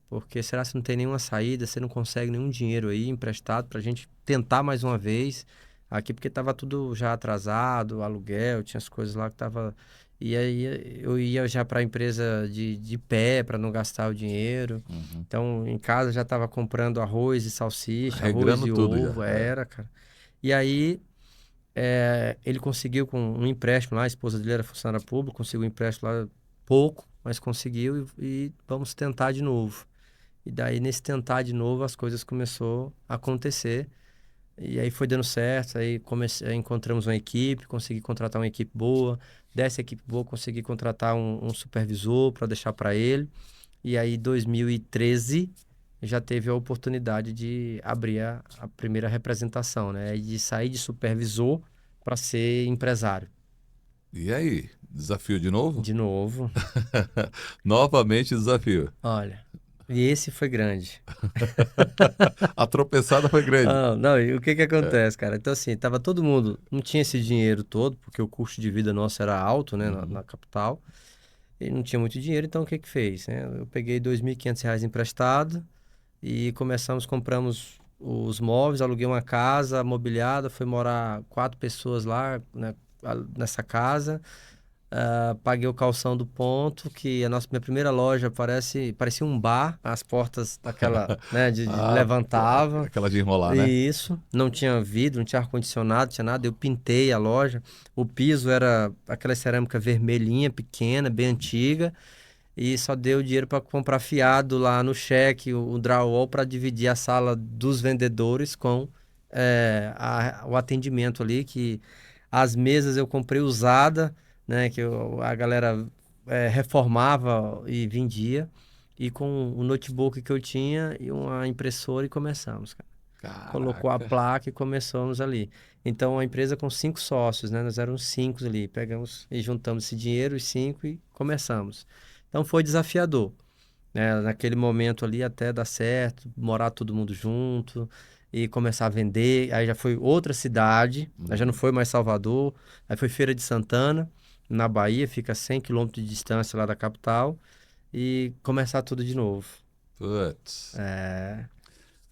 Porque será que não tem nenhuma saída, você não consegue nenhum dinheiro aí emprestado para a gente tentar mais uma vez aqui, porque estava tudo já atrasado, aluguel, tinha as coisas lá que tava. E aí eu ia já para a empresa de pé para não gastar o dinheiro. Uhum. Então em casa já estava comprando arroz e salsicha, arroz Regrando e tudo já. ovo, era, cara. E aí ele conseguiu com um empréstimo lá, a esposa dele era funcionária pública, conseguiu um empréstimo lá pouco mas conseguiu e vamos tentar de novo. E daí, nesse tentar de novo, as coisas começaram a acontecer. E aí foi dando certo, aí encontramos uma equipe, consegui contratar uma equipe boa. Dessa equipe boa, consegui contratar um supervisor para deixar para ele. E aí, em 2013, já teve a oportunidade de abrir a primeira representação, né? E de sair de supervisor para ser empresário. E aí, desafio de novo? De novo, Novamente desafio. olha, e esse foi grande. A tropeçada foi grande. Ah, não, e o que que acontece, cara? Então, assim, tava todo mundo, não tinha esse dinheiro todo, porque o custo de vida nosso era alto, né, na capital, e não tinha muito dinheiro, então o que que fez, né? Eu peguei R$ 2.500 emprestado e compramos os móveis, aluguei uma casa mobiliada, foi morar 4 pessoas lá, né, nessa casa. Paguei o calção do ponto, que minha primeira loja parecia um bar, as portas daquela, né, Ah, levantava. aquela de enrolar, né? E isso, não tinha vidro, não tinha ar-condicionado, tinha nada. Eu pintei a loja. O piso era aquela cerâmica vermelhinha, pequena, bem antiga. E só deu dinheiro para comprar fiado lá no cheque, o drywall, para dividir a sala dos vendedores com o atendimento ali, que as mesas eu comprei usada, né, que a galera reformava e vendia. E com o notebook que eu tinha e uma impressora e começamos, cara. Colocou a Caraca. placa e começamos ali. Então, a empresa com 5 sócios, né? Nós éramos 5 ali. Pegamos e juntamos esse dinheiro, os 5, e começamos. Então, foi desafiador, né? Naquele momento ali, até dar certo, morar todo mundo junto e começar a vender. Aí já foi outra cidade, aí já não foi mais Salvador. Aí foi Feira de Santana, na Bahia, fica a 100 quilômetros de distância lá da capital. E começar tudo de novo. Putz. É,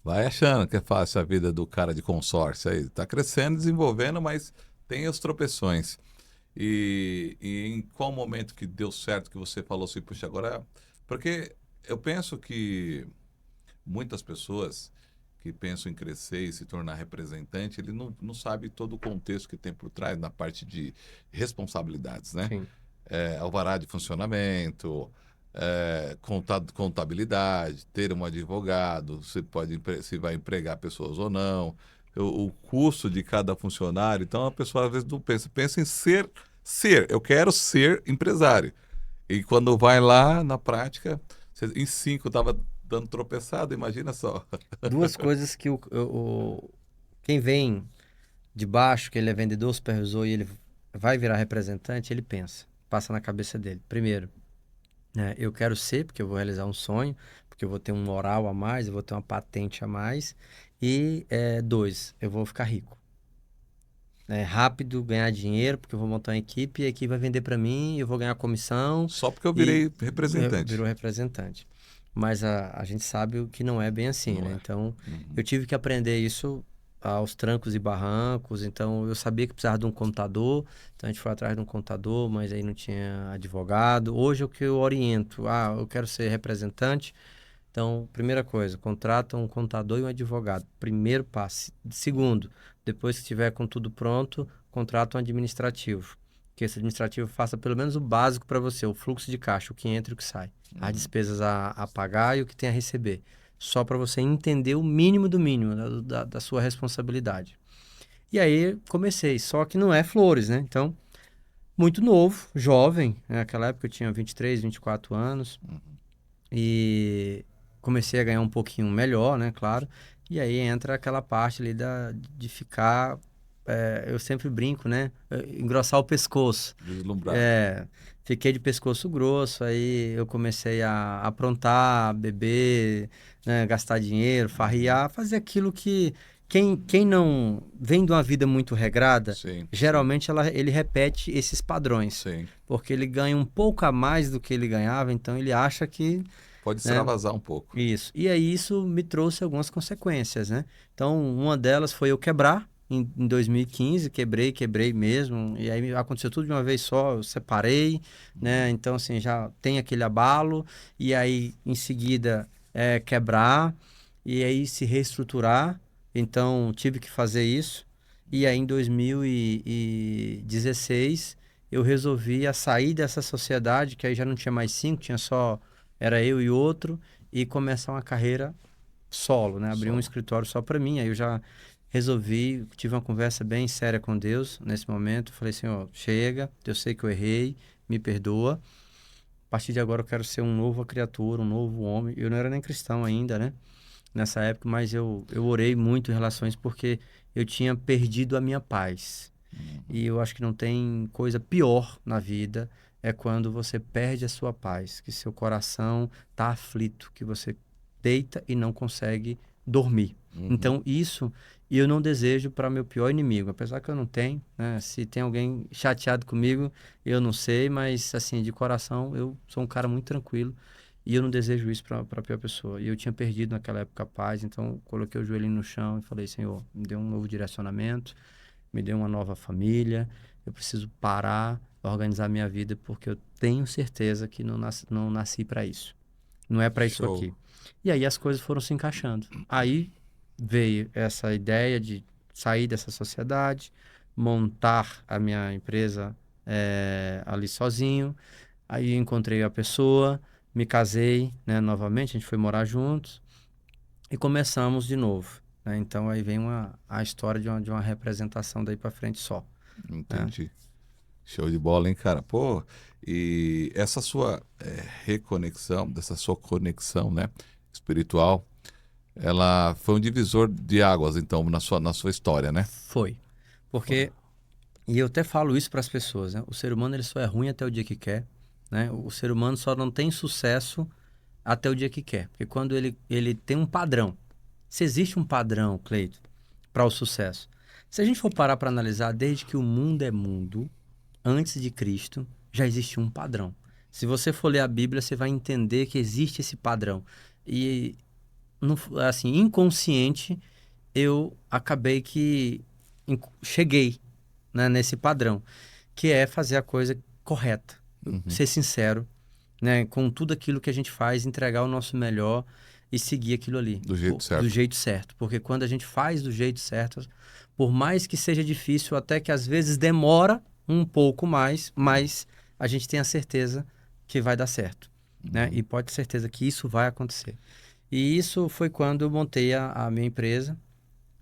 Vai achando que é fácil a vida do cara de consórcio aí. Tá crescendo, desenvolvendo, mas tem os tropeções. E em qual momento que deu certo que você falou assim, puxa, agora. Porque eu penso que muitas pessoas que pensam em crescer e se tornar representante, ele não sabe todo o contexto que tem por trás na parte de responsabilidades, né? sim. Alvará de funcionamento, contabilidade, ter um advogado, se vai empregar pessoas ou não, o custo de cada funcionário. Então a pessoa às vezes não pensa em eu quero ser empresário. E quando vai lá na prática, em 5 estava dando tropeçada, imagina só. Duas coisas que quem vem de baixo, que ele é vendedor, supervisor e ele vai virar representante, ele pensa, passa na cabeça dele. Primeiro, né, eu quero ser, porque eu vou realizar um sonho, porque eu vou ter um moral a mais, eu vou ter uma patente a mais. E dois, eu vou ficar rico. Rápido, ganhar dinheiro, porque eu vou montar uma equipe e a equipe vai vender para mim, eu vou ganhar comissão Só porque eu e virei representante. virou representante. Mas a gente sabe o que não é bem assim, Não né? é? Então, Uhum. eu tive que aprender isso aos trancos e barrancos. Então, eu sabia que precisava de um contador. Então, a gente foi atrás de um contador, mas aí não tinha advogado. Hoje, é o que eu oriento. Eu quero ser representante. Então, primeira coisa, contrata um contador e um advogado. Primeiro passo. Segundo, depois que estiver com tudo pronto, contrata um administrativo. Que esse administrativo faça pelo menos o básico para você, o fluxo de caixa, o que entra e o que sai, as despesas a pagar e o que tem a receber. Só para você entender o mínimo do mínimo da sua responsabilidade. E aí comecei, só que não é flores, né? Então, muito novo, jovem, né? Naquela época eu tinha 23, 24 anos e comecei a ganhar um pouquinho melhor, né? Claro. E aí entra aquela parte ali de ficar, eu sempre brinco, né? Engrossar o pescoço. Deslumbrado. É, fiquei de pescoço grosso, aí eu comecei a aprontar, beber, né, gastar dinheiro, farriar, fazer aquilo que quem não vem de uma vida muito regrada, Sim, sim, geralmente ele repete esses padrões, sim. porque ele ganha um pouco a mais do que ele ganhava, então ele acha que, Pode né, extravasar um pouco. isso. E aí isso me trouxe algumas consequências, né? Então, uma delas foi eu quebrar. Em 2015, quebrei mesmo. E aí aconteceu tudo de uma vez só. Eu separei, né? Então, assim, já tem aquele abalo. E aí, em seguida, quebrar. E aí, se reestruturar. Então, tive que fazer isso. E aí, em 2016, eu resolvi a sair dessa sociedade, que aí já não tinha mais 5, tinha só, era eu e outro, e começar uma carreira solo, né? Abrir um Solo. escritório só para mim. Aí eu já resolvi, tive uma conversa bem séria com Deus nesse momento. Falei assim, ó, chega, eu sei que eu errei, me perdoa. A partir de agora eu quero ser um novo criatura, um novo homem. Eu não era nem cristão ainda, né? Nessa época, mas eu orei muito em relação a isso porque eu tinha perdido a minha paz. E eu acho que não tem coisa pior na vida é quando você perde a sua paz, que seu coração está aflito, que você deita e não consegue dormir. Uhum. Então, isso eu não desejo para meu pior inimigo, apesar que eu não tenho, né? Se tem alguém chateado comigo, eu não sei, mas assim, de coração, eu sou um cara muito tranquilo e eu não desejo isso para a pior pessoa. E eu tinha perdido naquela época a paz, então eu coloquei o joelhinho no chão e falei, Senhor, me dê um novo direcionamento, me dê uma nova família, eu preciso parar, organizar minha vida, porque eu tenho certeza que não nasci para isso. Não é para isso Show. aqui. E aí as coisas foram se encaixando. Aí veio essa ideia de sair dessa sociedade, montar a minha empresa ali sozinho. Aí encontrei a pessoa, me casei, né, novamente, a gente foi morar juntos e começamos de novo, né? Então aí vem a história de uma representação daí para frente só, né? Entendi. Show de bola, hein, cara? Pô, e essa sua reconexão, dessa sua conexão, né, espiritual, ela foi um divisor de águas, então, na sua história, né? Foi. Foi. Porque, e eu até falo isso para as pessoas, né? O ser humano ele só é ruim até o dia que quer, né? O ser humano só não tem sucesso até o dia que quer. Porque quando ele tem um padrão, se existe um padrão, Cleito, para o sucesso. Se a gente for parar para analisar, desde que o mundo é mundo, antes de Cristo, já existia um padrão. Se você for ler a Bíblia, você vai entender que existe esse padrão. E, assim, inconsciente, eu acabei que cheguei, né, nesse padrão, que é fazer a coisa correta, Uhum. ser sincero, né, com tudo aquilo que a gente faz, entregar o nosso melhor e seguir aquilo ali, Do jeito do certo. jeito certo. Porque quando a gente faz do jeito certo, por mais que seja difícil, até que às vezes demora um pouco mais, mas a gente tem a certeza que vai dar certo, né? Uhum. E pode ter certeza que isso vai acontecer. E isso foi quando eu montei a minha empresa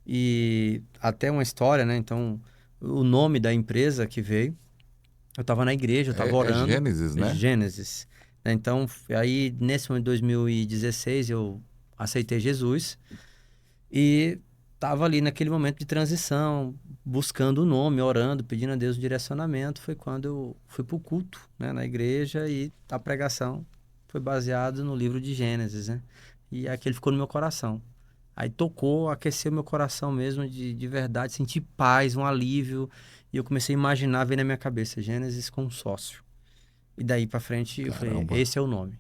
e até uma história, né? Então, o nome da empresa que veio, eu estava na igreja, eu estava É orando, Gênesis, né? Gênesis, né? Então, aí nesse ano de 2016 eu aceitei Jesus e estava ali naquele momento de transição, buscando o nome, orando, pedindo a Deus um direcionamento. Foi quando eu fui para o culto, né, na igreja e a pregação foi baseada no livro de Gênesis, né? E aquele ficou no meu coração. Aí tocou, aqueceu meu coração mesmo de verdade, senti paz, um alívio. E eu comecei a imaginar, ver na minha cabeça, Gênesis com um sócio. E daí para frente eu falei, Caramba. esse é o nome.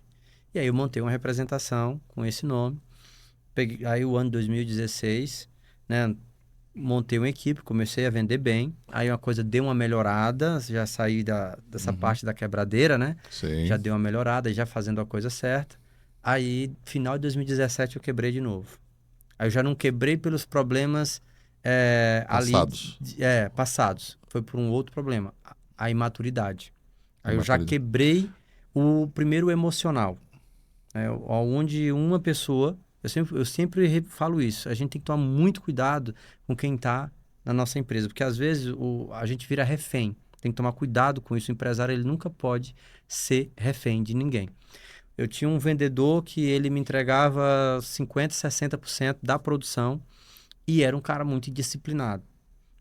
E aí eu montei uma representação com esse nome. Peguei, aí o ano 2016, né? Montei uma equipe, comecei a vender bem. Aí uma coisa deu uma melhorada, já saí dessa Uhum. parte da quebradeira, né? Já Sim. deu uma melhorada, já fazendo a coisa certa. Aí, final de 2017, eu quebrei de novo. Aí eu já não quebrei pelos problemas ali Passados. passados. Foi por um outro problema, a imaturidade. A Aí eu já maturidade. quebrei o primeiro emocional, né? Onde uma pessoa, eu sempre falo isso, a gente tem que tomar muito cuidado com quem está na nossa empresa, porque às vezes a gente vira refém. Tem que tomar cuidado com isso. O empresário ele nunca pode ser refém de ninguém. Eu tinha um vendedor que ele me entregava 50, 60% da produção e era um cara muito indisciplinado.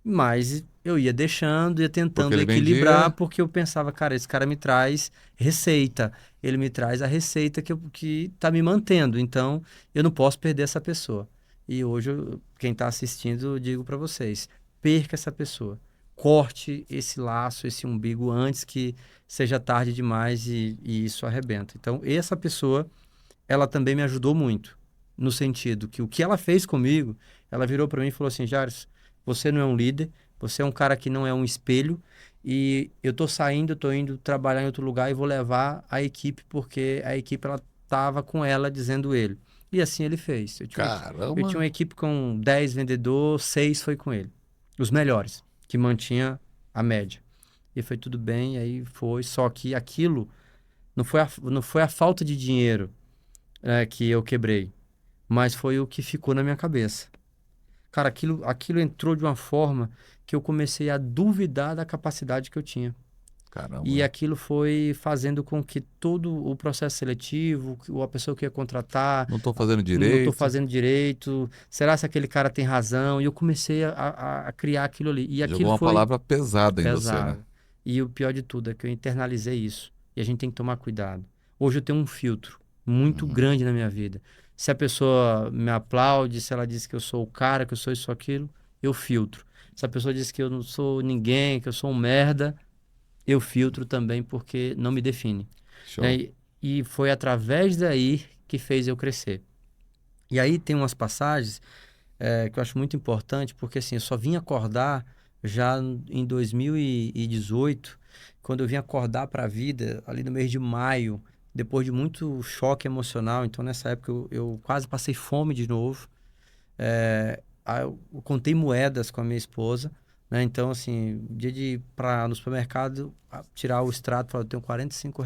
Mas eu ia deixando, ia Porque tentando ele equilibrar, vendia. porque eu pensava, cara, esse cara me traz receita. Ele me traz a receita que tá me mantendo. Então, eu não posso perder essa pessoa. E hoje, quem está assistindo, eu digo para vocês, perca essa pessoa. Corte esse laço, esse umbigo antes que seja tarde demais e isso arrebenta. Então, essa pessoa, ela também me ajudou muito. No sentido que o que ela fez comigo, ela virou para mim e falou assim, Jairus, você não é um líder, você é um cara que não é um espelho e eu tô saindo, eu tô indo trabalhar em outro lugar e vou levar a equipe porque a equipe ela tava com ela dizendo ele. E assim ele fez. Eu tinha Caramba. uma equipe com 10 vendedores, 6 foi com ele. Os melhores, que mantinha a média. e foi tudo bem, e aí foi. Só que aquilo não foi a falta de dinheiro que eu quebrei, mas foi o que ficou na minha cabeça. Cara, aquilo entrou de uma forma que eu comecei a duvidar da capacidade que eu tinha. E Caramba. aquilo foi fazendo com que todo o processo seletivo, a pessoa que ia contratar, Não estou fazendo não estou direito. fazendo direito, será se aquele cara tem razão? E eu comecei a criar aquilo ali. E Jogou aquilo uma foi palavra pesada em você, né? pesado. E o pior de tudo é que eu internalizei isso. E a gente tem que tomar cuidado. Hoje eu tenho um filtro muito Uhum. grande na minha vida. Se a pessoa me aplaude, se ela diz que eu sou o cara, que eu sou isso ou aquilo, eu filtro. Se a pessoa diz que eu não sou ninguém, que eu sou um merda, eu filtro também porque não me define. Né? Show. E foi através daí que fez eu crescer. E aí tem umas passagens que eu acho muito importante, porque assim, eu só vim acordar já em 2018, quando eu vim acordar para a vida, ali no mês de maio, depois de muito choque emocional. Então, nessa época, eu quase passei fome de novo. Aí eu contei moedas com a minha esposa, né? Então, assim, dia de ir no supermercado, tirar o extrato, falar, eu tenho R$ 45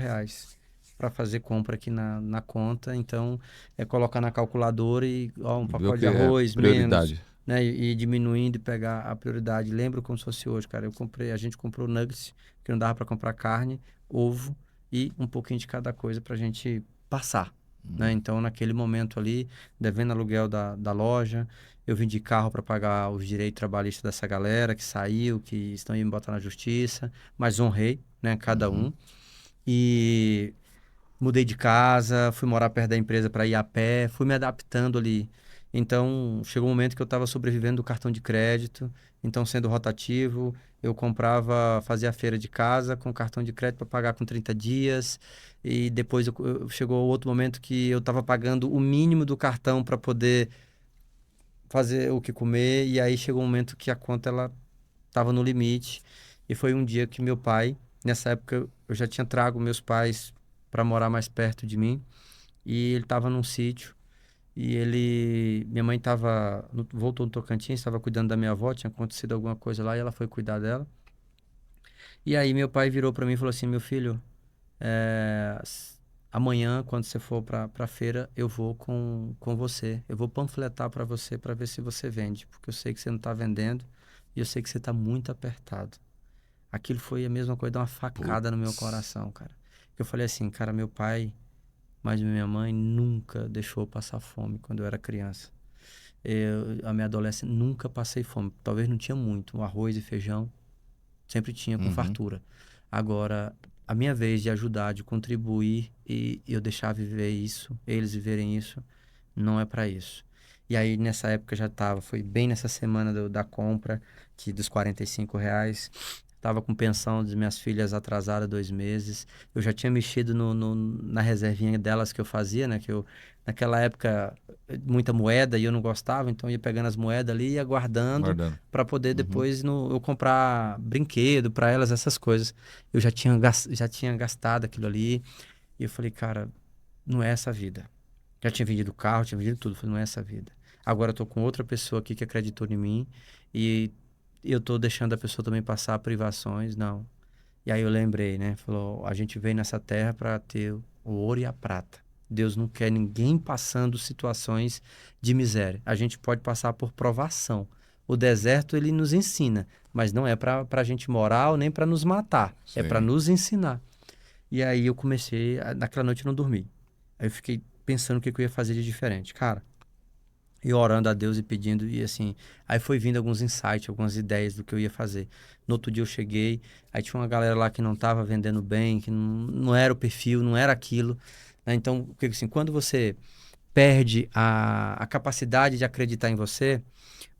para fazer compra aqui na conta. Então, colocar na calculadora e ó, um Viu pacote de que é arroz, menos, prioridade. né? E diminuindo e pegar a prioridade. Lembro como se fosse hoje, cara. A gente comprou nuggets, que não dava para comprar carne, ovo e um pouquinho de cada coisa para a gente passar. Né? Então, naquele momento ali, devendo aluguel da loja, eu vendi carro para pagar os direitos trabalhistas dessa galera que saiu, que estão indo me botar na justiça, mas honrei, né, cada Uhum. um. E mudei de casa, fui morar perto da empresa para ir a pé, fui me adaptando ali. Então, chegou um momento que eu estava sobrevivendo do cartão de crédito, então sendo rotativo, eu comprava, fazia a feira de casa com cartão de crédito para pagar com 30 dias, e depois chegou outro momento que eu estava pagando o mínimo do cartão para poder fazer o que comer, e aí chegou um momento que a conta ela estava no limite, e foi um dia que meu pai, nessa época eu já tinha trago meus pais para morar mais perto de mim, e ele estava num sítio, e minha mãe voltou no Tocantins, estava cuidando da minha avó, tinha acontecido alguma coisa lá, e ela foi cuidar dela. E aí meu pai virou para mim e falou assim, meu filho, é, s- amanhã, quando você for para feira, eu vou com você. Eu vou panfletar para você para ver se você vende, porque eu sei que você não está vendendo e eu sei que você está muito apertado. Aquilo foi a mesma coisa, dar uma facada no meu Putz. coração, cara. Eu falei assim, cara, meu pai, mas minha mãe nunca deixou eu passar fome quando eu era criança. A minha adolescência nunca passei fome. Talvez não tinha muito, um arroz e feijão sempre tinha com Uhum. fartura. Agora, a minha vez de ajudar, de contribuir e eu deixar viver isso, eles viverem isso, não é para isso. E aí, nessa época já tava, foi bem nessa semana da compra, que dos R$ 45, tava com pensão das minhas filhas atrasada 2 meses. Eu já tinha mexido na reservinha delas que eu fazia, né? Naquela época, muita moeda e eu não gostava, então eu ia pegando as moedas ali e ia guardando Guardando. para poder Uhum. depois eu comprar brinquedo para elas, essas coisas. Eu já tinha gastado aquilo ali e eu falei, cara, não é essa a vida. Já tinha vendido carro, tinha vendido tudo, falei, não é essa a vida. Agora eu tô com outra pessoa aqui que acreditou em mim e eu tô deixando a pessoa também passar privações, não. E aí eu lembrei, né? Falou, a gente veio nessa terra para ter o ouro e a prata. Deus não quer ninguém passando situações de miséria. A gente pode passar por provação. O deserto ele nos ensina, mas não é para a gente morar ou nem para nos matar, é para Sim. nos ensinar. E aí eu comecei, naquela noite eu não dormi. Aí eu fiquei pensando o que que eu ia fazer de diferente. Cara, e orando a Deus e pedindo, e assim, aí foi vindo alguns insights, algumas ideias do que eu ia fazer. No outro dia eu cheguei, aí tinha uma galera lá que não estava vendendo bem, que não era o perfil, não era aquilo, né? Então, o que assim, quando você perde a capacidade de acreditar em você,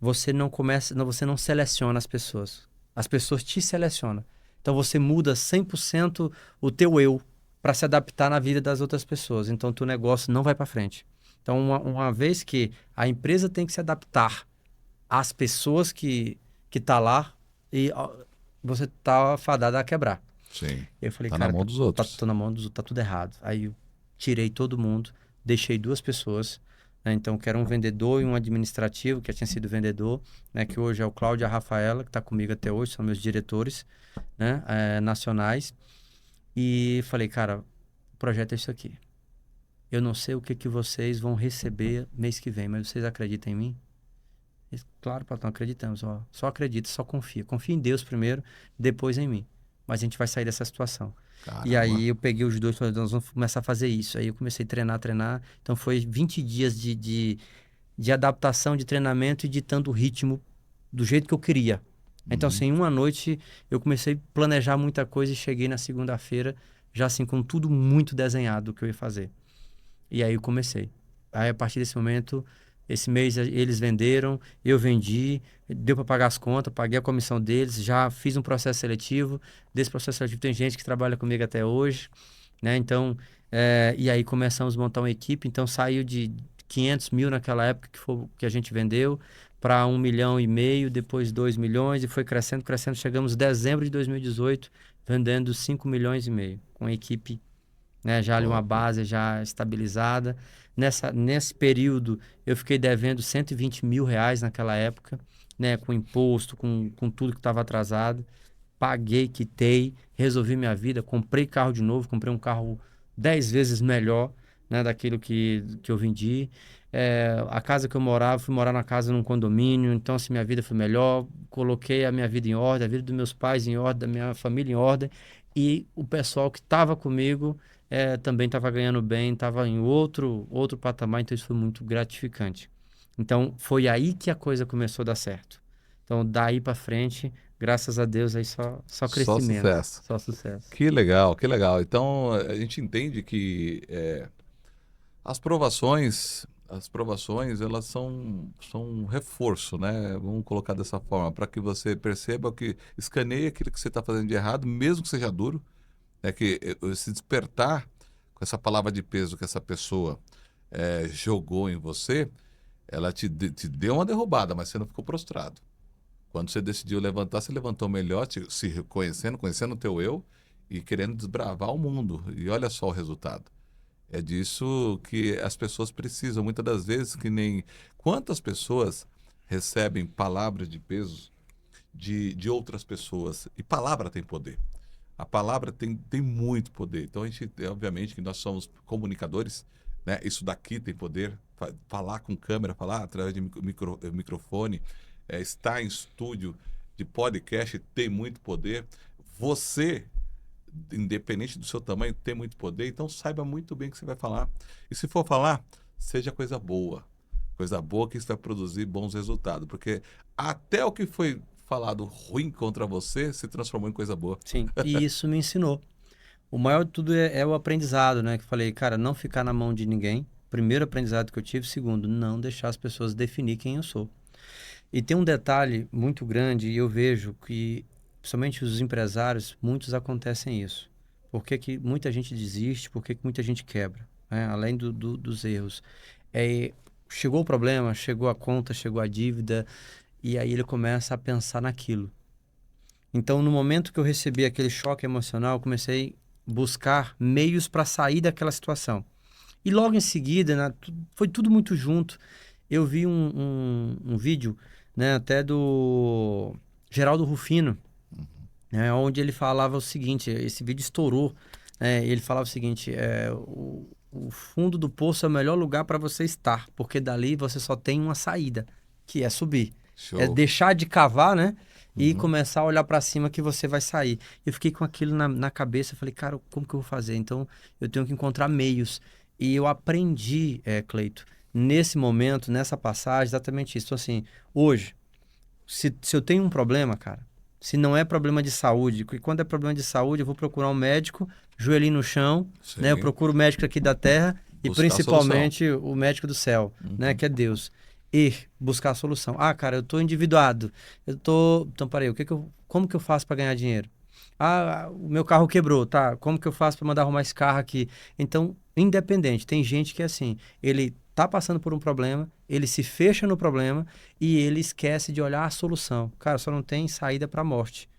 você não começa, não, você não seleciona as pessoas. As pessoas te selecionam. Então você muda 100% o teu eu para se adaptar na vida das outras pessoas. Então teu negócio não vai para frente. Então uma vez que a empresa tem que se adaptar às pessoas que tá lá e ó, você tá fadada a quebrar. Sim. Eu falei, Tá na cara, mão dos outros. tô na mão dos, tá tudo errado. Aí eu tirei todo mundo, deixei duas pessoas, né? Então, que era um vendedor e um administrativo, que já tinha sido vendedor, né? Que hoje é o Cláudio e a Rafaela, que está comigo até hoje, são meus diretores, né? Nacionais. E falei, cara, o projeto é isso aqui. Eu não sei o que que vocês vão receber mês que vem, mas vocês acreditam em mim? Eles, claro, patrão, acreditamos. Ó, só acredita, só confia. Confia em Deus primeiro, depois em mim. Mas a gente vai sair dessa situação. E Caramba. aí eu peguei os dois e falei, nós vamos começar a fazer isso. Aí eu comecei a treinar, treinar. Então foi 20 dias de adaptação, de treinamento e ditando o ritmo do jeito que eu queria. Então, Uhum. assim, em uma noite eu comecei a planejar muita coisa e cheguei na segunda-feira já assim com tudo muito desenhado o que eu ia fazer. E aí eu comecei. Aí a partir desse momento, esse mês eles venderam, eu vendi, deu para pagar as contas, paguei a comissão deles, já fiz um processo seletivo. Desse processo seletivo tem gente que trabalha comigo até hoje, né? Então, e aí começamos a montar uma equipe. Então saiu de 500 mil naquela época que foi que a gente vendeu para 1,5 milhão, depois 2 milhões e foi crescendo, crescendo. Chegamos em dezembro de 2018 vendendo 5,5 milhões, com a equipe, né, já ali uma Top. base já estabilizada. Nesse período, eu fiquei devendo 120 mil reais naquela época, né, com imposto, com tudo que estava atrasado. Paguei, quitei, resolvi minha vida, comprei carro de novo, comprei um carro 10 vezes melhor, né, daquilo que eu vendi. A casa que eu morava, fui morar na casa num condomínio, então assim, minha vida foi melhor. Coloquei a minha vida em ordem, a vida dos meus pais em ordem, da minha família em ordem. E o pessoal que estava comigo também estava ganhando bem, estava em outro patamar, então isso foi muito gratificante. Então foi aí que a coisa começou a dar certo. Então daí para frente, graças a Deus, aí só Só crescimento, sucesso. só sucesso. Que legal, que legal. Então, a gente entende que as provações, elas são um reforço, né? Vamos colocar dessa forma, para que você perceba que escaneie aquilo que você está fazendo de errado, mesmo que seja duro, é que esse despertar com essa palavra de peso que essa pessoa jogou em você, ela te deu uma derrubada, mas você não ficou prostrado. Quando você decidiu levantar, você levantou melhor, se reconhecendo, conhecendo o teu eu e querendo desbravar o mundo. E olha só o resultado. É disso que as pessoas precisam. Muitas das vezes, que nem quantas pessoas recebem palavras de peso de outras pessoas. E palavra tem poder. A palavra tem muito poder. Então, a gente, obviamente, que nós somos comunicadores, né? Isso daqui tem poder. Falar com câmera, falar através de microfone, estar em estúdio de podcast tem muito poder. Você, independente do seu tamanho, tem muito poder. Então, saiba muito bem o que você vai falar. E se for falar, seja coisa boa. Coisa boa, que isso vai produzir bons resultados. Porque até o que foi falado ruim contra você se transformou em coisa boa. Sim, e isso me ensinou. O maior de tudo é o aprendizado, né? Que eu falei, cara, não ficar na mão de ninguém. Primeiro aprendizado que eu tive. Segundo, não deixar as pessoas definir quem eu sou. E tem um detalhe muito grande, e eu vejo que, principalmente os empresários, muitos acontecem isso. Por que que muita gente desiste? Por que que muita gente quebra? Né? Além dos erros. É, chegou o problema, chegou a conta, chegou a dívida, e aí ele começa a pensar naquilo. Então, no momento que eu recebi aquele choque emocional, eu comecei a buscar meios para sair daquela situação. E logo em seguida, né, foi tudo muito junto. Eu vi um vídeo, né, até do Geraldo Rufino, né, onde ele falava o seguinte, esse vídeo estourou, né, ele falava o seguinte, o fundo do poço é o melhor lugar para você estar, porque dali você só tem uma saída, que é subir. É Show. deixar de cavar, né? E Uhum. começar a olhar para cima que você vai sair. Eu fiquei com aquilo na cabeça, falei, cara, como que eu vou fazer? Então, eu tenho que encontrar meios. E eu aprendi, Cleito, nesse momento, nessa passagem, exatamente isso. Então, assim, hoje, se eu tenho um problema, cara, se não é problema de saúde, porque quando é problema de saúde, eu vou procurar um médico, joelhinho no chão, né? Eu Sim. procuro o médico aqui da terra e Buscar a solução. principalmente o médico do céu, né? Uhum. Que é Deus. E buscar a solução. Ah, cara, eu tô endividado. Eu tô. Então, peraí, como que eu faço para ganhar dinheiro? Ah, o meu carro quebrou, tá? Como que eu faço para mandar arrumar esse carro aqui? Então, independente, tem gente que é assim, ele tá passando por um problema, ele se fecha no problema e ele esquece de olhar a solução. Cara, só não tem saída para a morte.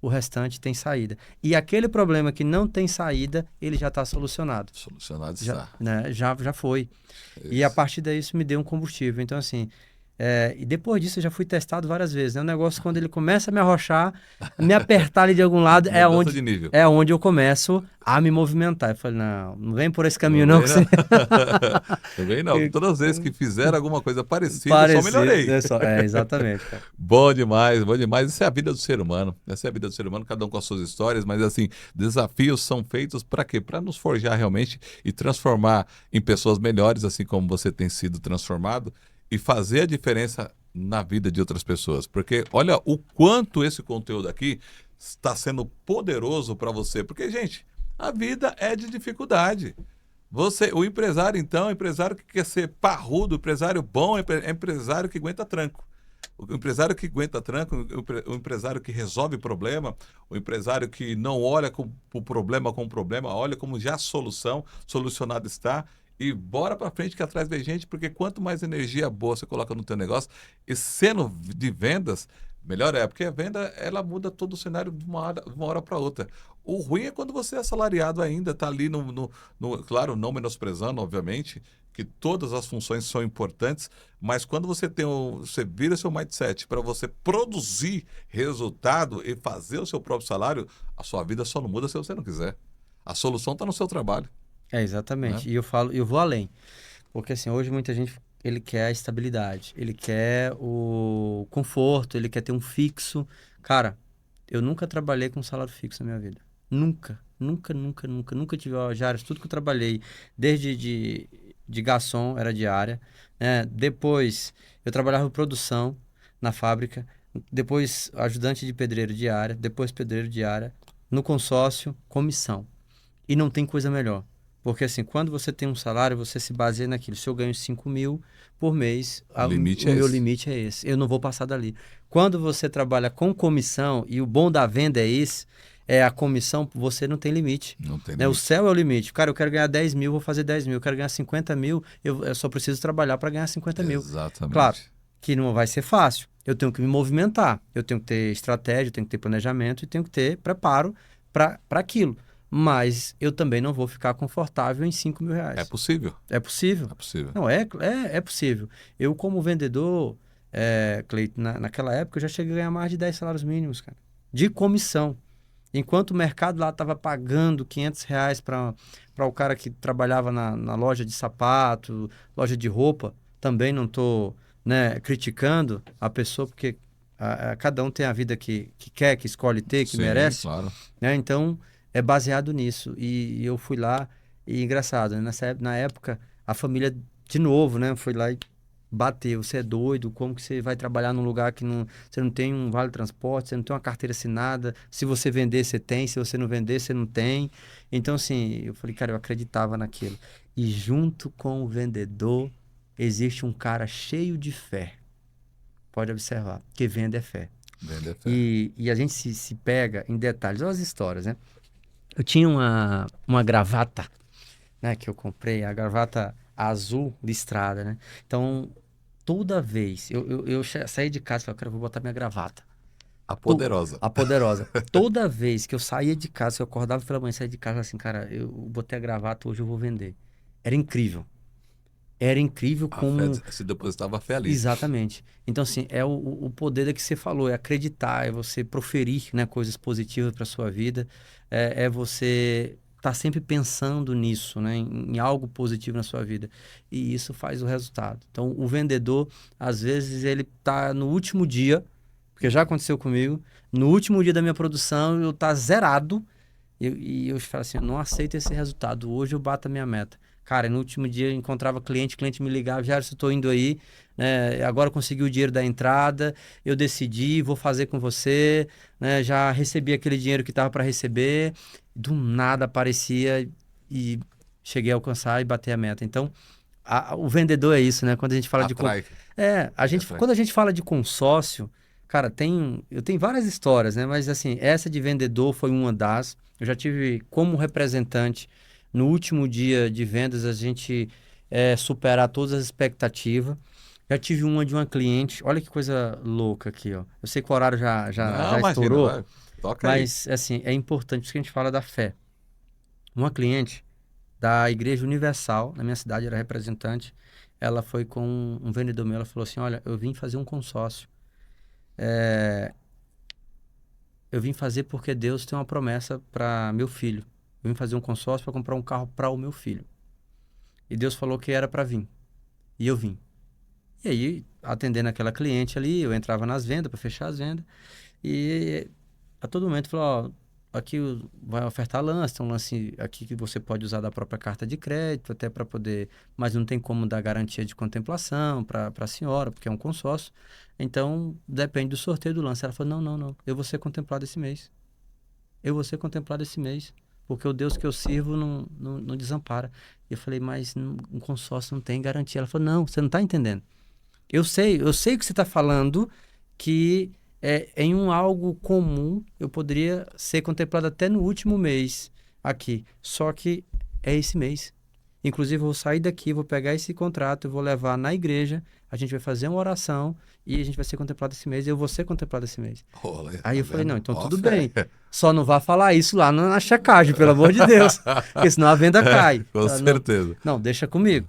o restante tem saída. E aquele problema que não tem saída, ele já está solucionado. Solucionado Já, está. né, já foi. E a Isso. partir daí isso me deu um combustível. Então, assim, e depois disso eu já fui testado várias vezes, né? O negócio, quando ele começa a me arrochar, me apertar ali de algum lado, Mudança de nível. é onde eu começo a me movimentar. Eu falei, não, não vem por esse caminho Não não, vem, que não. você... Também não. Todas as vezes que fizeram alguma coisa parecida, só Parecido, melhorei. né? Exatamente, cara. Bom demais, bom demais. Isso é a vida do ser humano. Essa é a vida do ser humano, cada um com as suas histórias, mas assim, desafios são feitos para quê? Para nos forjar realmente e transformar em pessoas melhores, assim como você tem sido transformado, e fazer a diferença na vida de outras pessoas. Porque olha o quanto esse conteúdo aqui está sendo poderoso para você. Porque, gente, a vida é de dificuldade. O empresário, então, é empresário que quer ser parrudo, empresário bom, é empresário que aguenta tranco. O empresário que aguenta tranco, o empresário que resolve problema, o empresário que não olha o problema com o problema, olha como já a solução, solucionado está, e bora para frente que atrás vem gente, porque quanto mais energia boa você coloca no teu negócio, e sendo de vendas, melhor é, porque a venda ela muda todo o cenário de uma hora para outra. O ruim é quando você é assalariado ainda, está ali claro, não menosprezando, obviamente, que todas as funções são importantes, mas quando você vira seu mindset para você produzir resultado e fazer o seu próprio salário, a sua vida só não muda se você não quiser. A solução está no seu trabalho, né? Exatamente. E eu falo, eu vou além. Porque assim, hoje muita gente ele quer a estabilidade, ele quer o conforto, ele quer ter um fixo. Cara, eu nunca trabalhei com salário fixo na minha vida. Nunca, nunca, nunca, nunca, nunca tive diárias. Tudo que eu trabalhei, desde de garçom, era diária, né? Depois eu trabalhava em produção na fábrica, depois ajudante de pedreiro diária, depois pedreiro diária, no consórcio, comissão. E não tem coisa melhor. Porque assim, quando você tem um salário, você se baseia naquilo. Se eu ganho 5.000 por mês, O limite o é meu esse. limite é esse. Eu não vou passar dali. Quando você trabalha com comissão, e o bom da venda é esse, é a comissão, você não tem limite. Não tem Né? O limite. céu é o limite. Cara, eu quero ganhar 10 mil, vou fazer 10 mil. Eu quero ganhar 50 mil, eu só preciso trabalhar para ganhar 50 mil. Claro Exatamente. que não vai ser fácil. Eu tenho que me movimentar, eu tenho que ter estratégia, eu tenho que ter planejamento e tenho que ter preparo para aquilo. Mas eu também não vou ficar confortável em 5.000 É reais. possível. É possível. É possível. Não, é possível. Eu, como vendedor, Cleiton, naquela época, eu já cheguei a ganhar mais de 10 salários mínimos, cara, de comissão. Enquanto o mercado lá estava pagando 500 reais para o cara que trabalhava na loja de sapato, loja de roupa, também não estou, né, criticando a pessoa, porque cada um tem a vida que quer, que escolhe ter, que Sim, merece, claro. né? Então, é baseado nisso. E eu fui lá, e engraçado, né? Na época, a família, de novo, né, foi lá e bateu. Você é doido? Como que você vai trabalhar num lugar que você não tem um vale-transporte, você não tem uma carteira assinada? Se você vender, você tem. Se você não vender, você não tem. Então, assim, eu falei, cara, eu acreditava naquilo. E junto com o vendedor, existe um cara cheio de fé. Pode observar, que vende é fé. Vender é fé. E a gente se pega em detalhes. Olha as histórias, né? Eu tinha uma gravata, né, que eu comprei, a gravata azul listrada, né? Então, toda vez eu saí de casa e falei, cara, eu vou botar minha gravata. A poderosa. A poderosa. Toda vez que eu saía de casa, que eu acordava pela manhã, saía de casa assim, cara, eu botei a gravata, hoje eu vou vender. Era incrível. Era incrível A fé, como... se depositava a fé ali. Exatamente. Então, assim, é o poder da que você falou, é acreditar, é você proferir, né, coisas positivas para sua vida, é você estar sempre pensando nisso, né, em algo positivo na sua vida. E isso faz o resultado. Então, o vendedor, às vezes, ele está no último dia, porque já aconteceu comigo, no último dia da minha produção, eu tá zerado, e eu falo assim, eu não aceito esse resultado, hoje eu bato a minha meta. Cara, no último dia eu encontrava cliente me ligava, já estou indo aí, né? Agora eu consegui o dinheiro da entrada, eu decidi, vou fazer com você, né? Já recebi aquele dinheiro que estava para receber, do nada aparecia e cheguei a alcançar e bater a meta. Então, o vendedor é isso, né? Quando a gente fala Atrai. Atrai. quando a gente fala de consórcio, cara, eu tenho várias histórias, né? Mas assim, essa de vendedor foi uma das. Eu já tive como representante no último dia de vendas a gente superar todas as expectativas. Já tive uma de uma cliente, olha que coisa louca aqui, ó. Eu sei que o horário Não, já imagina, estourou. vai. Toca aí. Mas, assim, é importante, porque a gente fala da fé. Uma cliente da Igreja Universal, na minha cidade, era representante, ela foi com um vendedor meu, ela falou assim, olha, eu vim fazer um consórcio. Eu vim fazer porque Deus tem uma promessa para meu filho. Eu vim fazer um consórcio para comprar um carro para o meu filho. E Deus falou que era para vir. E eu vim. E aí, atendendo aquela cliente ali, eu entrava nas vendas para fechar as vendas. E a todo momento falou, ó, aqui vai ofertar lance, tem um lance aqui que você pode usar da própria carta de crédito, até para poder, mas não tem como dar garantia de contemplação para a senhora, porque é um consórcio. Então, depende do sorteio do lance. Ela falou, não, eu vou ser contemplado esse mês. Eu vou ser contemplado esse mês, porque o Deus que eu sirvo não desampara. Eu falei, mas um consórcio não tem garantia. Ela falou, não, você não está entendendo. Eu sei o que você está falando, que em um algo comum eu poderia ser contemplado até no último mês aqui. Só que é esse mês. Inclusive, eu vou sair daqui, vou pegar esse contrato, eu vou levar na igreja, a gente vai fazer uma oração e a gente vai ser contemplado esse mês, eu vou ser contemplado esse mês. Olha, Aí tá eu falei, vendo? não, então Ó, tudo fé. bem. Só não vá falar isso lá na checagem, pelo amor de Deus. Porque senão a venda cai. Com Ela, não, certeza. não, deixa comigo.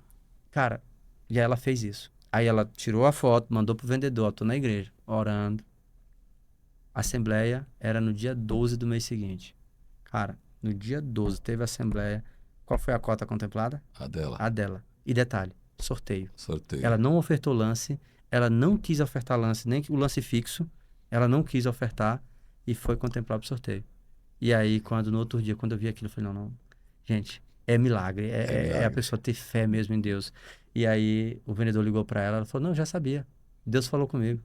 Cara, e aí ela fez isso. Aí ela tirou a foto, mandou pro vendedor, ó, tô na igreja, orando. A assembleia era no dia 12 do mês seguinte. Cara, no dia 12 teve a assembleia. Qual foi a cota contemplada? A dela. A dela. E detalhe, sorteio. Sorteio. Ela não ofertou lance, ela não quis ofertar lance, nem o lance fixo, ela não quis ofertar e foi contemplado pro sorteio. E aí, no outro dia, quando eu vi aquilo, eu falei, não, gente, é milagre, É é a milagre. pessoa ter fé mesmo em Deus. E aí, o vendedor ligou para ela, ela falou, não, já sabia, Deus falou comigo.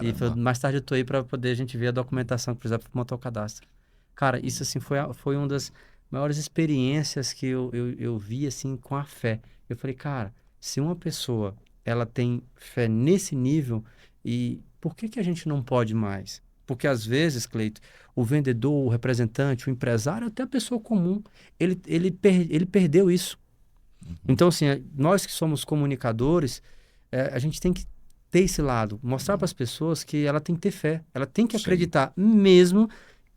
E falou, Caramba. mais tarde eu tô aí para poder a gente ver a documentação que precisa para montar o cadastro. Cara, isso assim foi uma das maiores experiências que eu vi assim com a fé. Eu falei, cara, se uma pessoa ela tem fé nesse nível, e por que que a gente não pode mais? Porque às vezes, Cleito, o vendedor, o representante, o empresário, até a pessoa comum, ele perdeu isso. Uhum. Então, assim, nós que somos comunicadores, a gente tem que ter esse lado, mostrar para as pessoas que ela tem que ter fé, ela tem que Sim. acreditar, mesmo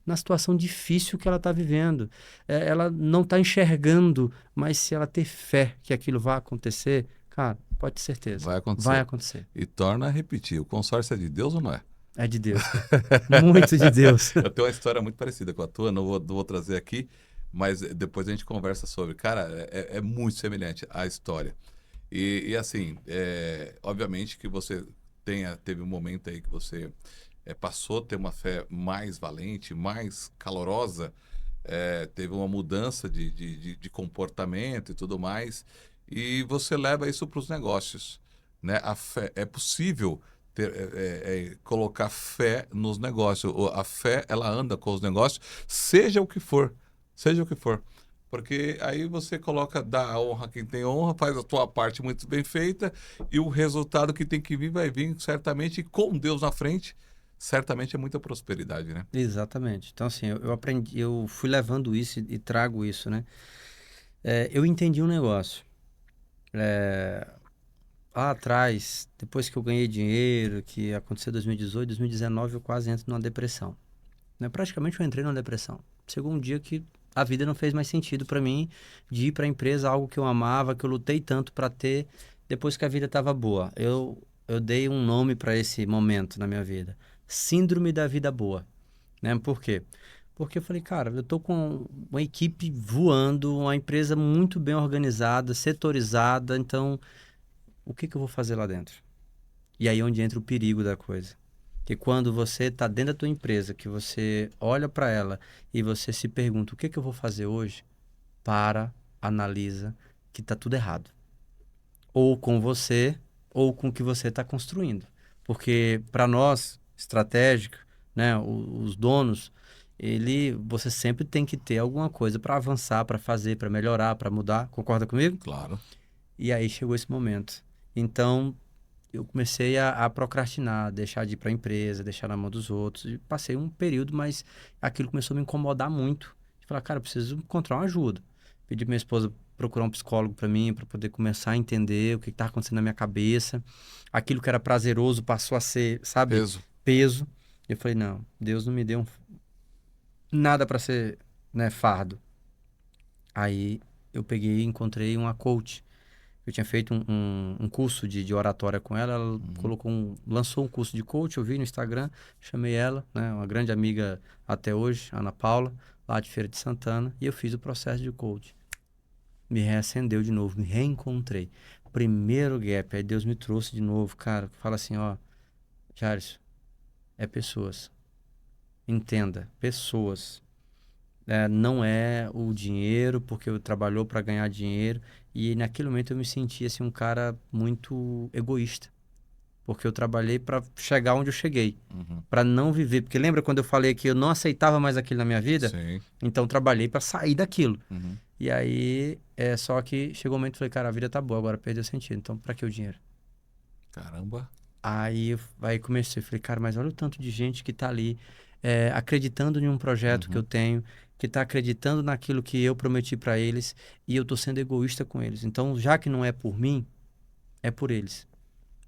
na situação difícil que ela está vivendo. Ela não está enxergando, mas se ela ter fé que aquilo vai acontecer, cara, pode ter certeza, Vai vai acontecer. acontecer. E torna a repetir, o consórcio é de Deus ou não é? É de Deus, cara. Muito de Deus. Eu tenho uma história muito parecida com a tua, não vou trazer aqui, mas depois a gente conversa sobre. Cara, é muito semelhante a história. E assim, obviamente que você teve um momento aí que você passou a ter uma fé mais valente, mais calorosa, teve uma mudança de comportamento e tudo mais, e você leva isso para os negócios, né? A fé, é possível colocar fé nos negócios. A fé, ela anda com os negócios, seja o que for, seja o que for. Porque aí você coloca, dá a honra a quem tem honra, faz a tua parte muito bem feita, e o resultado que tem que vir vai vir certamente, e com Deus na frente, certamente é muita prosperidade, né? Exatamente. Então, assim, eu aprendi, eu fui levando isso e trago isso, né? Eu entendi um negócio. Lá atrás, depois que eu ganhei dinheiro, que aconteceu em 2018, 2019, eu quase entro numa depressão. Né? Praticamente eu entrei numa depressão. Chegou um dia que a vida não fez mais sentido para mim de ir para a empresa, algo que eu amava, que eu lutei tanto para ter, depois que a vida estava boa. Eu dei um nome para esse momento na minha vida. Síndrome da vida boa. Né? Por quê? Porque eu falei, cara, eu tô com uma equipe voando, uma empresa muito bem organizada, setorizada, então o que que eu vou fazer lá dentro? E aí é onde entra o perigo da coisa. Que quando você está dentro da tua empresa, que você olha para ela e você se pergunta, o que que eu vou fazer hoje? Para, analisa que está tudo errado. Ou com você, ou com o que você está construindo. Porque para nós, estratégico, né, os donos, você sempre tem que ter alguma coisa para avançar, para fazer, para melhorar, para mudar. Concorda comigo? Claro. E aí chegou esse momento. Então, eu comecei a procrastinar, deixar de ir para a empresa, deixar na mão dos outros. E passei um período, mas aquilo começou a me incomodar muito. De falar, cara, eu preciso encontrar uma ajuda. Pedi pra minha esposa procurar um psicólogo para mim, para poder começar a entender o que estava acontecendo na minha cabeça. Aquilo que era prazeroso passou a ser, sabe, Peso. peso. Eu falei, não, Deus não me deu nada para ser, né, fardo. Aí eu peguei e encontrei uma coach. Eu tinha feito um curso de oratória com ela, ela Uhum. colocou lançou um curso de coach, eu vi no Instagram, chamei ela, né, uma grande amiga até hoje, Ana Paula, lá de Feira de Santana, e eu fiz o processo de coach. Me reacendeu de novo, me reencontrei. Primeiro gap, aí Deus me trouxe de novo, cara, fala assim, ó, Jairson, é pessoas. Entenda, pessoas. Não é o dinheiro, porque eu trabalhou para ganhar dinheiro. E naquele momento eu me senti assim um cara muito egoísta, porque eu trabalhei para chegar onde eu cheguei, Uhum. para não viver. Porque lembra quando eu falei que eu não aceitava mais aquilo na minha vida? Sim. Então eu trabalhei para sair daquilo. Uhum. E aí, só que chegou um momento que eu falei, cara, a vida tá boa, agora perdeu sentido. Então, para que o dinheiro? Caramba. Aí comecei, falei, cara, mas olha o tanto de gente que tá ali acreditando em um projeto que eu Uhum. tenho, que tá acreditando naquilo que eu prometi para eles, e eu tô sendo egoísta com eles. Então, já que não é por mim, é por eles.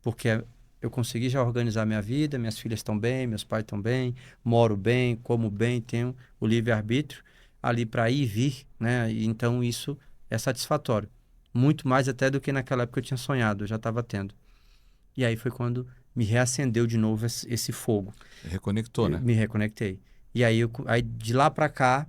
Porque eu consegui já organizar minha vida, minhas filhas estão bem, meus pais estão bem, moro bem, como bem, tenho o livre-arbítrio ali para ir e vir, né? E então isso é satisfatório. Muito mais até do que naquela época eu tinha sonhado, eu já estava tendo. E aí foi quando me reacendeu de novo esse fogo. Reconectou, Eu né? me reconectei. E aí, aí de lá para cá,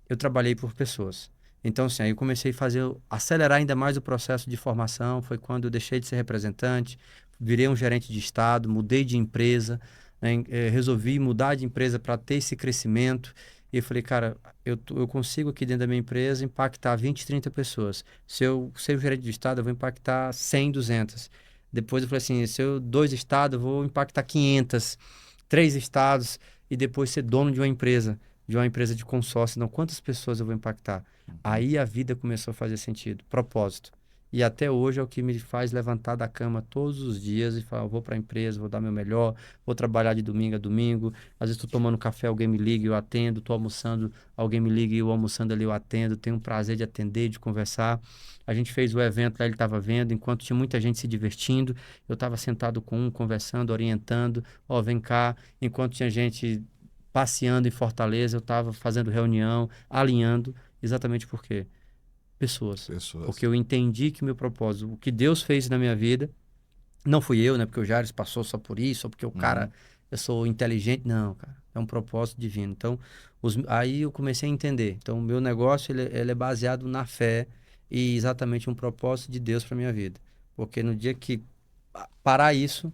eu trabalhei por pessoas. Então, assim, aí eu comecei a acelerar ainda mais o processo de formação. Foi quando eu deixei de ser representante, virei um gerente de estado, mudei de empresa, né, resolvi mudar de empresa para ter esse crescimento. E eu falei, cara, eu consigo aqui dentro da minha empresa impactar 20, 30 pessoas. Se eu ser o gerente de estado, eu vou impactar 100, 200. Depois eu falei assim, se eu 2 estados, eu vou impactar 500, 3 estados, e depois ser dono de uma empresa de consórcio. Então, quantas pessoas eu vou impactar? Uhum. Aí a vida começou a fazer sentido, propósito. E até hoje é o que me faz levantar da cama todos os dias e falar, vou para a empresa, vou dar meu melhor, vou trabalhar de domingo a domingo. Às vezes estou tomando café, alguém me liga e eu atendo, estou almoçando, alguém me liga e eu almoçando ali eu atendo, tenho um prazer de atender, de conversar. A gente fez o evento lá, ele estava vendo, enquanto tinha muita gente se divertindo, eu estava sentado com um, conversando, orientando, ó, vem cá, enquanto tinha gente passeando em Fortaleza, eu estava fazendo reunião, alinhando, exatamente por quê? Pessoas. Pessoas. Porque eu entendi que meu propósito, o que Deus fez na minha vida, não fui eu, né? Porque o Jairus passou só por isso, ou porque o cara, Uhum. eu sou inteligente. Não, cara. É um propósito divino. Então, aí eu comecei a entender. Então, o meu negócio, ele é baseado na fé e exatamente um propósito de Deus para minha vida. Porque no dia que parar isso,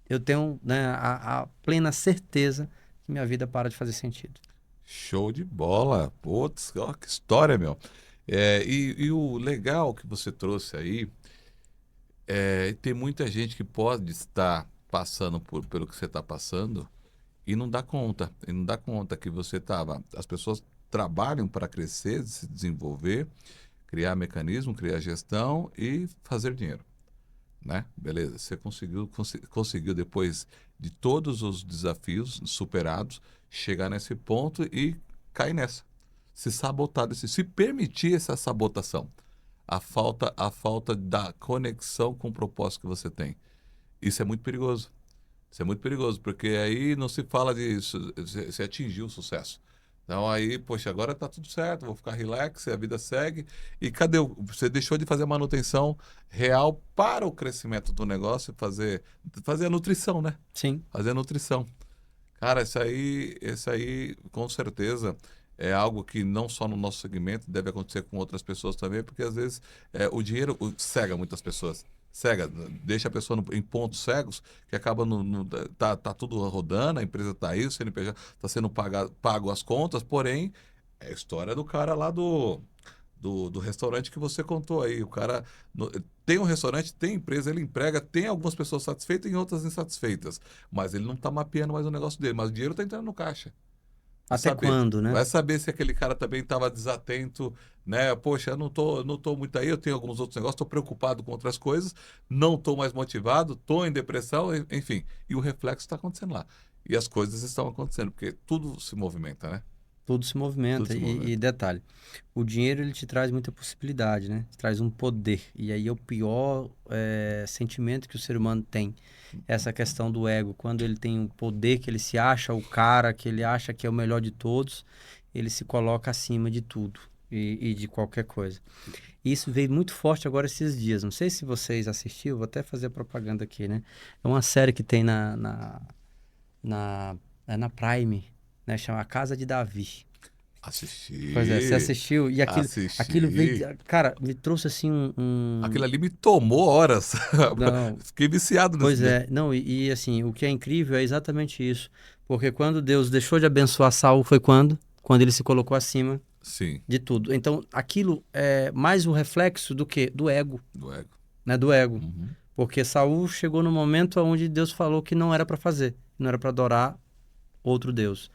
eu tenho, né, a plena certeza que minha vida para de fazer sentido. Show de bola. Putz, ó, que história, meu. E o legal que você trouxe aí tem muita gente que pode estar passando pelo que você está passando e não dá conta. E não dá conta que você estava. As pessoas trabalham para crescer, se desenvolver, criar mecanismo, criar gestão e fazer dinheiro, né? Beleza, você conseguiu depois de todos os desafios superados, chegar nesse ponto e cair nessa. Se sabotar, se permitir essa sabotação, a falta da conexão com o propósito que você tem. Isso é muito perigoso. Isso é muito perigoso, porque aí não se fala de se atingir o sucesso. Então aí, poxa, agora tá tudo certo, vou ficar relax, a vida segue. E cadê você deixou de fazer a manutenção real para o crescimento do negócio, fazer a nutrição, né? Sim, Fazer a nutrição. Cara, isso aí com certeza é algo que não só no nosso segmento deve acontecer com outras pessoas também, porque às vezes o dinheiro cega muitas pessoas. Cega, deixa a pessoa em pontos cegos que acaba tá tudo rodando, a empresa está aí, o CNPJ está sendo pago as contas, porém é a história do cara lá do restaurante que você contou aí. O cara tem um restaurante, tem empresa, ele emprega, tem algumas pessoas satisfeitas e outras insatisfeitas. Mas ele não está mapeando mais o negócio dele. Mas o dinheiro está entrando no caixa. Vai até saber. quando, né? Vai saber se aquele cara também estava desatento, né? Poxa, eu não tô muito aí, eu tenho alguns outros negócios, estou preocupado com outras coisas, não estou mais motivado, estou em depressão, enfim. E o reflexo está acontecendo lá. E as coisas estão acontecendo, porque tudo se movimenta, né? tudo se Tudo movimenta. se movimenta. E detalhe, o dinheiro ele te traz muita possibilidade, né? Te traz um poder. E aí é o pior sentimento que o ser humano tem. Essa questão do ego. Quando ele tem um poder, que ele se acha o cara, que ele acha que é o melhor de todos, ele se coloca acima de tudo e de qualquer coisa. E isso veio muito forte agora esses dias. Não sei se vocês assistiram, vou até fazer a propaganda aqui, né? É uma série que tem na, na Prime, né? Chama A Casa de Davi. Pois é, você Assisti, assistiu e aquilo veio, assisti. cara, me trouxe assim Aquilo ali me tomou horas. não, Fiquei viciado nesse. pois é, não, e assim, o que é incrível é exatamente isso, porque quando Deus deixou de abençoar Saul foi quando? Quando ele se colocou acima Sim, de tudo. Então, aquilo é mais o reflexo do quê? Do ego, do ego. né? Do ego. Uhum. Porque Saul chegou no momento onde Deus falou que não era para fazer, não era para adorar outro Deus.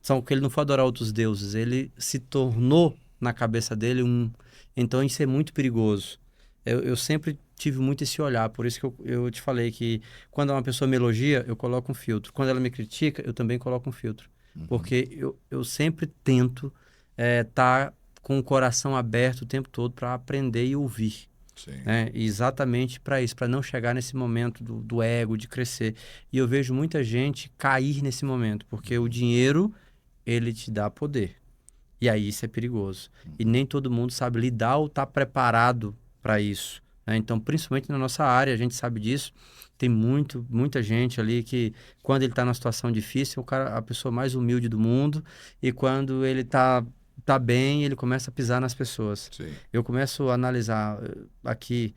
São que ele não foi adorar outros deuses, ele se tornou na cabeça dele um. Então isso é muito perigoso. Eu sempre tive muito esse olhar, por isso que eu te falei que quando uma pessoa me elogia, eu coloco um filtro. Quando ela me critica, eu também coloco um filtro. Uhum. Porque eu sempre tento estar com o coração aberto o tempo todo para aprender e ouvir. Sim. Né? E exatamente para isso, para não chegar nesse momento do ego, de crescer. E eu vejo muita gente cair nesse momento, porque o dinheiro ele te dá poder. E aí isso é perigoso. E Uhum. nem todo mundo sabe lidar ou está preparado para isso. Né? Então, principalmente na nossa área, a gente sabe disso. Tem muita gente ali que, quando ele está numa situação difícil, é o cara, a pessoa mais humilde do mundo. E quando ele tá bem, ele começa a pisar nas pessoas. Sim. Eu começo a analisar aqui,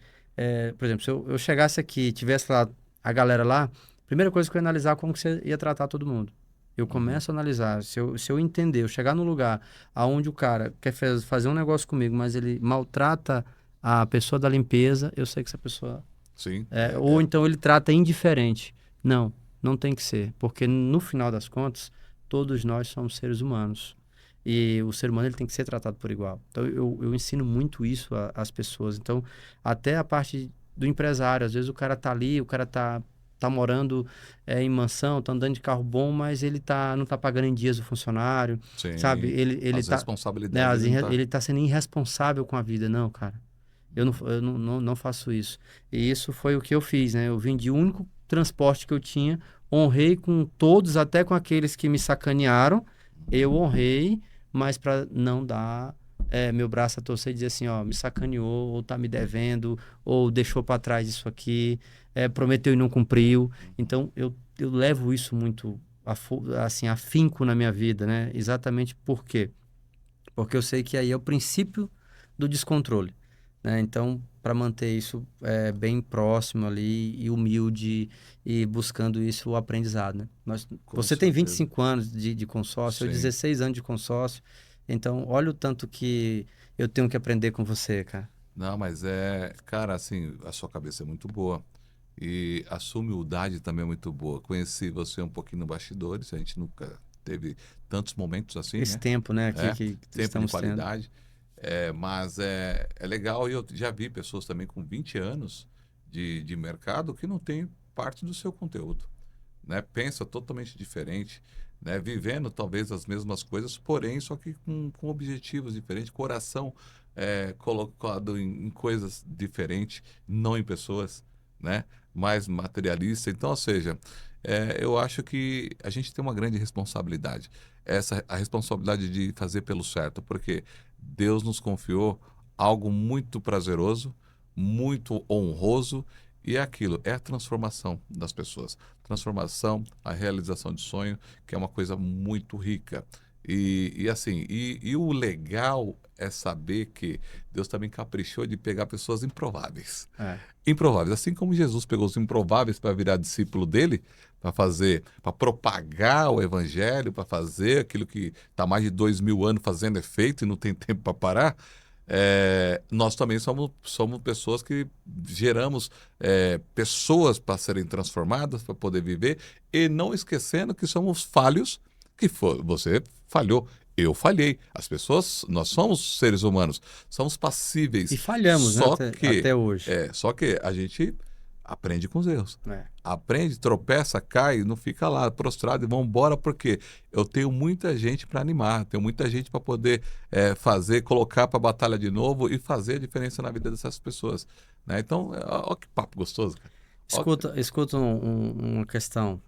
por exemplo, se eu chegasse aqui e tivesse lá a galera lá, a primeira coisa que eu ia analisar é como que você ia tratar todo mundo. Eu Uhum. começo a analisar, se eu entender, eu chegar no lugar aonde o cara quer fazer um negócio comigo, mas ele maltrata a pessoa da limpeza, eu sei que essa pessoa... Sim. ou então ele trata indiferente. Não, não tem que ser, porque no final das contas, todos nós somos seres humanos. E o ser humano ele tem que ser tratado por igual. Então eu ensino muito isso às pessoas. Então, até a parte do empresário, às vezes o cara tá ali, o cara tá morando em mansão, tá andando de carro bom, mas ele não tá pagando em dias o funcionário, sabe? Sim. Ele As tá, né, responsabilidades ele não tá. ele tá sendo irresponsável com a vida. Não, cara. Eu não faço isso. E isso foi o que eu fiz, né? Eu vendi o único transporte que eu tinha, honrei com todos, até com aqueles que me sacanearam, eu honrei, mas para não dar meu braço a torcer e dizer assim, ó, me sacaneou, ou tá me devendo, ou deixou para trás isso aqui, prometeu e não cumpriu. Então, eu levo isso muito, assim, afinco na minha vida, né? Exatamente por quê? Porque eu sei que aí é o princípio do descontrole, né? Então, para manter isso bem próximo ali e humilde e buscando isso o aprendizado, né? Com Você tem vinte e certeza. cinco anos de consórcio, eu Sim. 16 anos de consórcio, então olha o tanto que eu tenho que aprender com você, cara. Não, mas cara, assim, a sua cabeça é muito boa. E a sua humildade também é muito boa. Conheci você um pouquinho no bastidores, a gente nunca teve tantos momentos assim, Esse né? tempo, né, aqui É, que tempo de estamos tendo. qualidade. Mas é legal e eu já vi pessoas também com 20 anos de mercado que não tem parte do seu conteúdo, né? Pensa totalmente diferente, né? Vivendo talvez as mesmas coisas, porém só que com objetivos diferentes, coração colocado em coisas diferentes, não em pessoas, né? Mais materialista. Então, ou seja, eu acho que a gente tem uma grande responsabilidade. A responsabilidade de fazer pelo certo, porque Deus nos confiou algo muito prazeroso, muito honroso, e é aquilo, é a transformação das pessoas. Transformação, a realização de sonho, que é uma coisa muito rica. E assim, e o legal é saber que Deus também caprichou de pegar pessoas improváveis. É. Improváveis. Assim como Jesus pegou os improváveis para virar discípulo dele, para fazer, para propagar o evangelho, para fazer aquilo que está mais de 2000 anos fazendo efeito e não tem tempo para parar. Nós também somos pessoas que geramos pessoas para serem transformadas, para poder viver, e não esquecendo que somos falhos, você falhou, eu falhei. As pessoas, nós somos seres humanos, somos E passíveis. falhamos, né, Só até, que, até hoje. só que a gente aprende com os erros. É. Aprende, tropeça, cai, não fica lá prostrado e vamos embora, porque eu tenho muita gente para animar, tenho muita gente para poder fazer, colocar para a batalha de novo e fazer a diferença na vida dessas pessoas. Né? Então, olha que papo gostoso, cara. Escuta uma questão.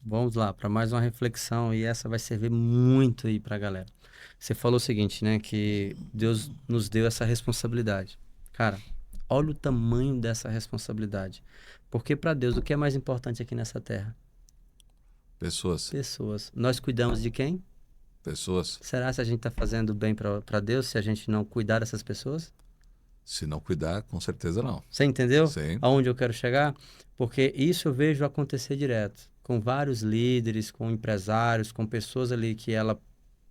Vamos lá, para mais uma reflexão, e essa vai servir muito aí para a galera. Você falou o seguinte, né? Que Deus nos deu essa responsabilidade. Cara, olha o tamanho dessa responsabilidade. Porque para Deus, o que é mais importante aqui nessa terra? Pessoas. Pessoas. Nós cuidamos de quem? Pessoas. Será que a gente está fazendo bem para Deus se a gente não cuidar dessas pessoas? Se não cuidar, com certeza não. Você entendeu Sim. aonde eu quero chegar? Porque isso eu vejo acontecer direto. Com vários líderes, com empresários, com pessoas ali que ela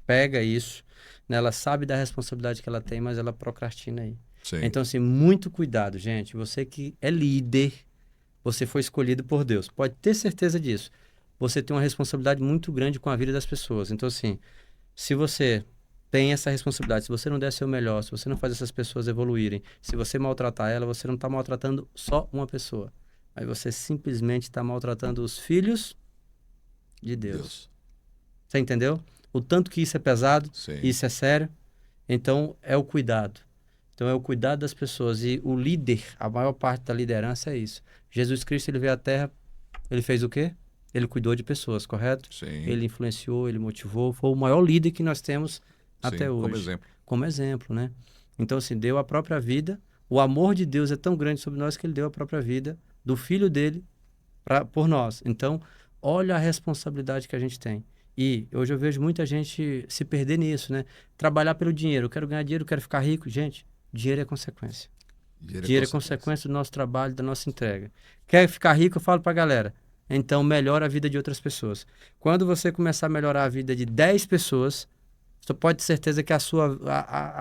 pega isso, né? Ela sabe da responsabilidade que ela tem, mas ela procrastina aí. Sim. Então, assim, muito cuidado, gente. Você que é líder, você foi escolhido por Deus. Pode ter certeza disso. Você tem uma responsabilidade muito grande com a vida das pessoas. Então, assim, se você tem essa responsabilidade, se você não der seu melhor, se você não faz essas pessoas evoluírem, se você maltratar ela, você não está maltratando só uma pessoa. Aí você simplesmente está maltratando os filhos de Deus. Você entendeu? O tanto que isso é pesado, Sim. isso é sério. Então, é o cuidado. Então, é o cuidado das pessoas. E o líder, a maior parte da liderança é isso. Jesus Cristo, ele veio à Terra, ele fez o quê? Ele cuidou de pessoas, correto? Sim. Ele influenciou, ele motivou. Foi o maior líder que nós temos até hoje. Como exemplo. Como exemplo, né? Então, assim, deu a própria vida. O amor de Deus é tão grande sobre nós que ele deu a própria vida do filho dele por nós. Então, olha a responsabilidade que a gente tem. E hoje eu vejo muita gente se perder nisso, né? Trabalhar pelo dinheiro. Eu quero ganhar dinheiro, eu quero ficar rico. Gente, dinheiro é consequência. Dinheiro é consequência do nosso trabalho, da nossa entrega. Quer ficar rico? Eu falo pra galera. Então, melhora a vida de outras pessoas. Quando você começar a melhorar a vida de 10 pessoas, você pode ter certeza que a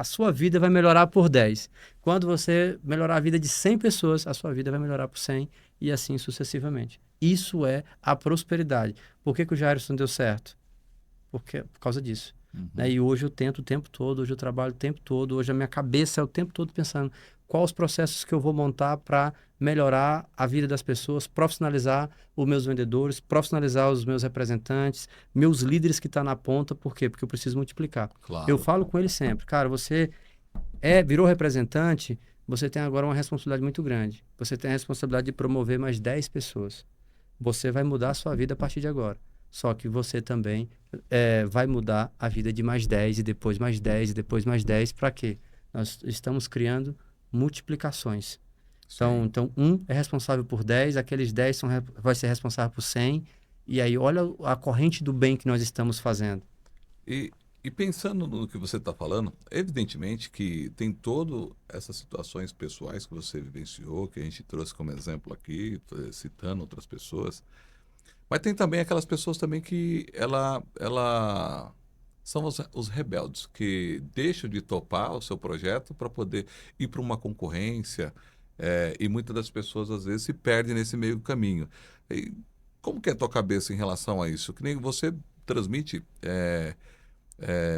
sua vida vai melhorar por 10. Quando você melhorar a vida de 100 pessoas, a sua vida vai melhorar por 100 e assim sucessivamente. Isso é a prosperidade. Por que o Jairson deu certo? Por causa disso. Uhum. Né? E hoje eu tento o tempo todo, hoje eu trabalho o tempo todo, hoje a minha cabeça é o tempo todo pensando quais os processos que eu vou montar para melhorar a vida das pessoas, profissionalizar os meus vendedores, profissionalizar os meus representantes, meus líderes que estão na ponta. Por quê? Porque eu preciso multiplicar. Claro. Eu falo com eles sempre, cara, você virou representante, você tem agora uma responsabilidade muito grande. Você tem a responsabilidade de promover mais 10 pessoas. Você vai mudar a sua vida a partir de agora. Só que você também vai mudar a vida de mais 10 e depois mais 10 e depois mais 10. Para quê? Nós estamos criando multiplicações. Então, um é responsável por 10, aqueles 10 vai ser responsável por 100. E aí, olha a corrente do bem que nós estamos fazendo. E pensando no que você está falando, evidentemente que tem todas essas situações pessoais que você vivenciou, que a gente trouxe como exemplo aqui, citando outras pessoas. Mas tem também aquelas pessoas também que são os rebeldes, que deixam de topar o seu projeto para poder ir para uma concorrência, e muitas das pessoas às vezes se perdem nesse meio caminho. E como que é a tua cabeça em relação a isso? Que nem você transmite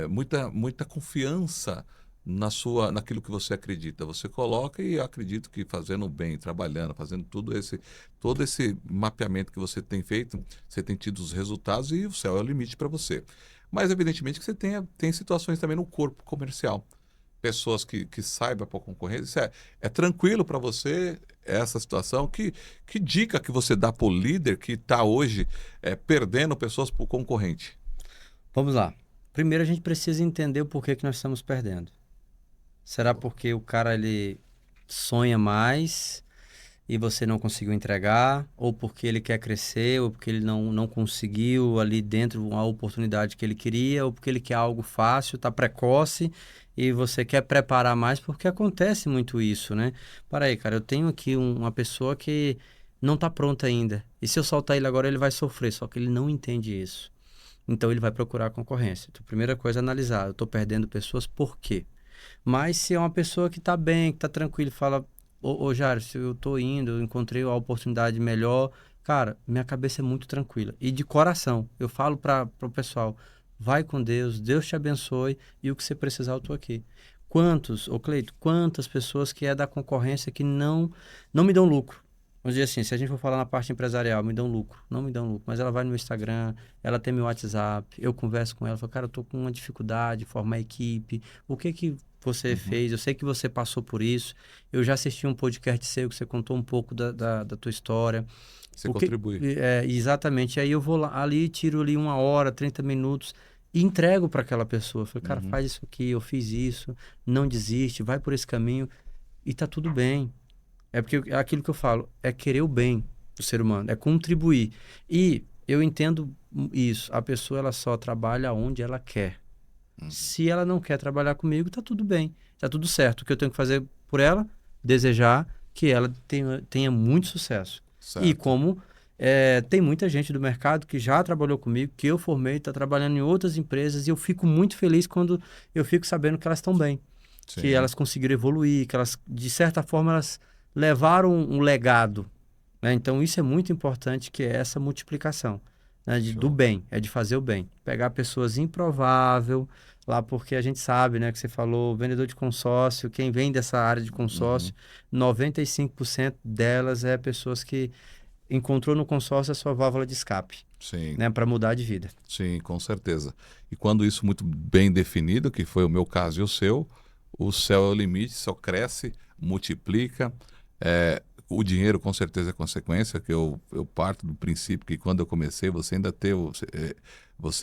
muita confiança naquilo que você acredita. Você coloca e eu acredito que fazendo bem, trabalhando, fazendo todo esse mapeamento que você tem feito, você tem tido os resultados e o céu é o limite para você. Mas evidentemente que você tem situações também no corpo comercial. Pessoas que saibam para concorrência. É tranquilo para você essa situação? Que dica que você dá para o líder que está hoje perdendo pessoas para o concorrente? Vamos lá. Primeiro a gente precisa entender o porquê que nós estamos perdendo. Será porque o cara ele sonha mais e você não conseguiu entregar? Ou porque ele quer crescer? Ou porque ele não conseguiu ali dentro uma oportunidade que ele queria? Ou porque ele quer algo fácil, está precoce e você quer preparar mais? Porque acontece muito isso, né? Para aí, cara, eu tenho aqui uma pessoa que não está pronta ainda. E se eu soltar ele agora, ele vai sofrer. Só que ele não entende isso. Então ele vai procurar concorrência. Então, a primeira coisa é analisar. Eu estou perdendo pessoas por quê? Mas se é uma pessoa que está bem, que está tranquilo, fala, ô Jário, se eu estou indo, eu encontrei uma oportunidade melhor, cara, minha cabeça é muito tranquila. E de coração, eu falo para o pessoal, vai com Deus, Deus te abençoe e o que você precisar eu estou aqui. Cleito, quantas pessoas que é da concorrência que não me dão lucro? Vamos dizer assim, se a gente for falar na parte empresarial, me dão lucro, não me dão lucro, mas ela vai no meu Instagram, ela tem meu WhatsApp, eu converso com ela, falo, cara, eu tô com uma dificuldade, formar equipe, o que que você Uhum. fez? Eu sei que você passou por isso, eu já assisti um podcast seu que você contou um pouco da tua história, Você o que, contribui. exatamente, aí eu vou lá, ali, tiro ali 1 hora, 30 minutos e entrego para aquela pessoa, falo, cara, Uhum. faz isso aqui, eu fiz isso, não desiste, vai por esse caminho e tá tudo bem. É porque é aquilo que eu falo, é querer o bem do ser humano, é contribuir. E eu entendo isso, a pessoa ela só trabalha onde ela quer. Uhum. Se ela não quer trabalhar comigo, tá tudo bem, tá tudo certo. O que eu tenho que fazer por ela, desejar que ela tenha muito sucesso. E Certo. como tem muita gente do mercado que já trabalhou comigo, que eu formei, está trabalhando em outras empresas, e eu fico muito feliz quando eu fico sabendo que elas estão bem, que Sim. elas conseguiram evoluir, que elas, de certa forma, elas levaram um legado, né? Então, isso é muito importante, que é essa multiplicação, né? Do Show. bem, é de fazer o bem. Pegar pessoas improvável, lá porque a gente sabe, né, que você falou, vendedor de consórcio, quem vem dessa área de Uhum. consórcio, 95% delas é pessoas que encontrou no consórcio a sua válvula de escape, Sim. né, para mudar de vida. Sim, com certeza. E quando isso muito bem definido, que foi o meu caso e o seu, o céu é o limite, só cresce, multiplica. O dinheiro com certeza é consequência, que eu parto do princípio que quando eu comecei, você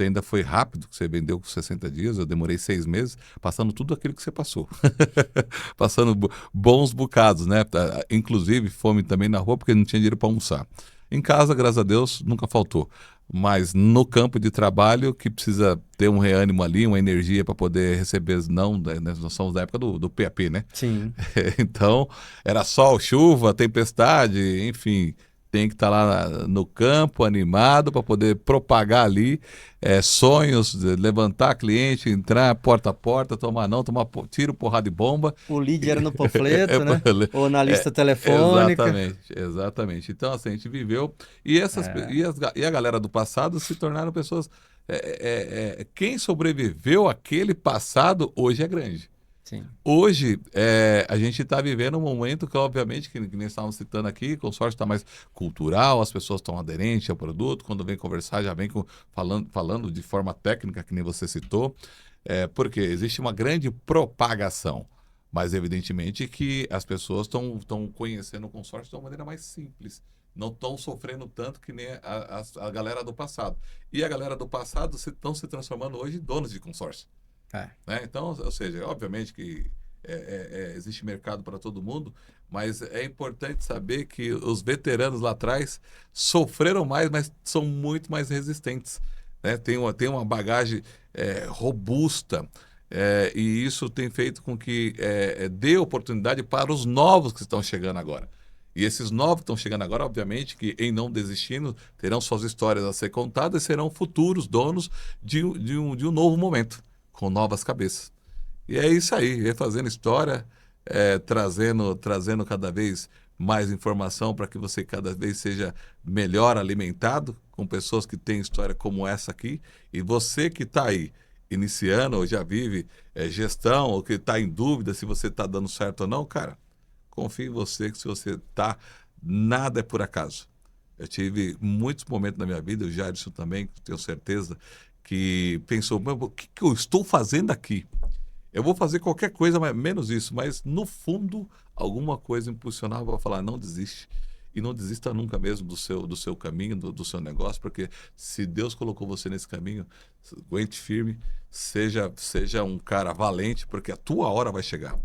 ainda foi rápido, que você vendeu com 60 dias, eu demorei 6 meses, passando tudo aquilo que você passou. Passando bons bocados, né? Inclusive fome também na rua, porque não tinha dinheiro para almoçar. Em casa, graças a Deus, nunca faltou. Mas no campo de trabalho, que precisa ter um reânimo ali, uma energia para poder receber, não, né, nós somos da época do PAP, né? Sim, Então, era sol, chuva, tempestade, enfim, tem que estar lá no campo, animado, para poder propagar ali sonhos, levantar cliente, entrar porta a porta, tomar não, tomar tiro, porrada e bomba. o lead era no panfleto, né? Ou na É, lista telefônica. exatamente, exatamente. Então, assim, a gente viveu e, É, e a galera do passado se tornaram pessoas. Quem sobreviveu àquele passado hoje é grande. sim. Hoje, a gente está vivendo um momento que, obviamente, que nem estávamos citando aqui, o consórcio está mais cultural, as pessoas estão aderentes ao produto, quando vem conversar, já vem falando de forma técnica, que nem você citou, porque existe uma grande propagação, mas evidentemente que as pessoas estão conhecendo o consórcio de uma maneira mais simples, não estão sofrendo tanto que nem a galera do passado. E a galera do passado estão se transformando hoje em donos de consórcio. É, Né? Então, ou seja, obviamente que existe mercado para todo mundo, mas é importante saber que os veteranos lá atrás sofreram mais, mas são muito mais resistentes. Né? Tem uma bagagem robusta. E isso tem feito com que dê oportunidade para os novos que estão chegando agora. E esses novos que estão chegando agora, obviamente, que em não desistindo, terão suas histórias a ser contadas e serão futuros donos de um novo momento com novas cabeças. E é isso aí, fazendo história, trazendo cada vez mais informação para que você cada vez seja melhor alimentado com pessoas que têm história como essa aqui. E você que está aí iniciando ou já vive gestão ou que está em dúvida se você está dando certo ou não, cara, confie em você que se você está, nada é por acaso. Eu tive muitos momentos na minha vida, o Jairson também, tenho certeza, que pensou, "Mas o que eu estou fazendo aqui? Eu vou fazer qualquer coisa, mas menos isso." Mas, no fundo, alguma coisa impulsionava para falar, não desiste. E não desista nunca mesmo do seu caminho, do seu negócio, porque se Deus colocou você nesse caminho, aguente firme, seja um cara valente, porque a tua hora vai chegar.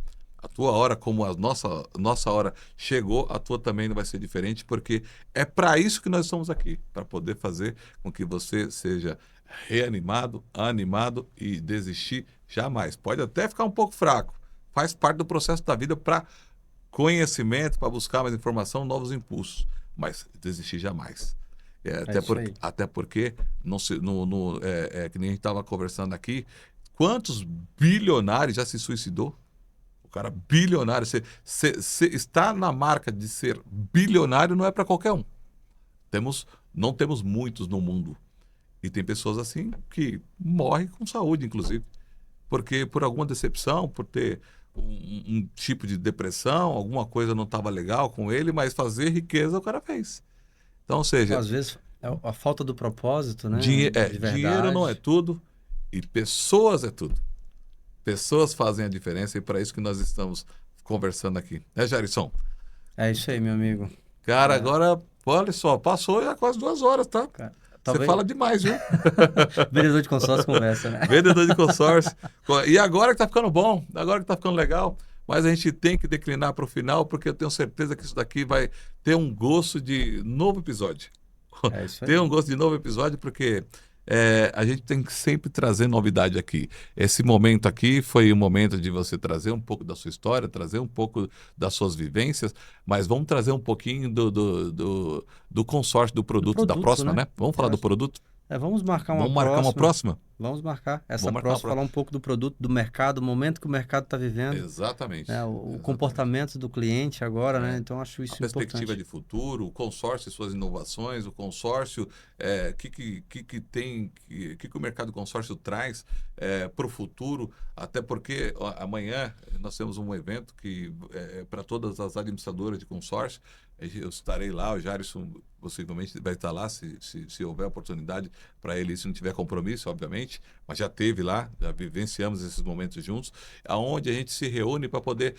A tua hora, como a nossa hora chegou, a tua também não vai ser diferente, porque é para isso que nós estamos aqui, para poder fazer com que você seja reanimado, animado e desistir jamais. Pode até ficar um pouco fraco, faz parte do processo da vida para conhecimento, para buscar mais informação, novos impulsos, mas desistir jamais. é isso aí. Até porque, não se, que nem a gente estava conversando aqui, quantos bilionários já se suicidou? O cara bilionário, você está na marca de ser bilionário não é para qualquer um. Não temos muitos no mundo. E tem pessoas assim que morrem com saúde, inclusive. Porque por alguma decepção, por ter um tipo de depressão, alguma coisa não estava legal com ele, mas fazer riqueza o cara fez. Então, ou seja, Às vezes é a falta do propósito, né? De dinheiro não é verdade. tudo e pessoas é tudo. Pessoas fazem a diferença e para isso que nós estamos conversando aqui. Né, Jairson? É isso aí, meu amigo. Cara, É, agora, olha só, passou já quase 2 horas, tá? cara, Você talvez fala demais, viu? vendedor de consórcio conversa, né? Vendedor de consórcio. E agora que tá ficando bom, agora que tá ficando legal, mas a gente tem que declinar para o final, porque eu tenho certeza que isso daqui vai ter um gosto de novo episódio. É isso Ter aí. um gosto de novo episódio, porque a gente tem que sempre trazer novidade aqui. Esse momento aqui foi o momento de você trazer um pouco da sua história, trazer um pouco das suas vivências, mas vamos trazer um pouquinho do consórcio do Do produto da produto, próxima, né? né? Vamos falar do Próximo. produto? Vamos marcar uma Vamos marcar uma próxima. próxima? Vamos marcar. Essa Vamos marcar uma próxima, falar próxima. um pouco do produto, do mercado, o momento que o mercado está vivendo, Exatamente. né? O Exatamente. comportamento do cliente agora, né? É. Então, acho A isso perspectiva importante. de futuro, o consórcio e suas inovações, o consórcio, que o mercado consórcio traz para o futuro, até porque amanhã nós temos um evento que para todas as administradoras de consórcio, eu estarei lá, o Jairson possivelmente vai estar lá, se houver oportunidade para ele, se não tiver compromisso, obviamente, mas já teve lá, já vivenciamos esses momentos juntos, aonde a gente se reúne para poder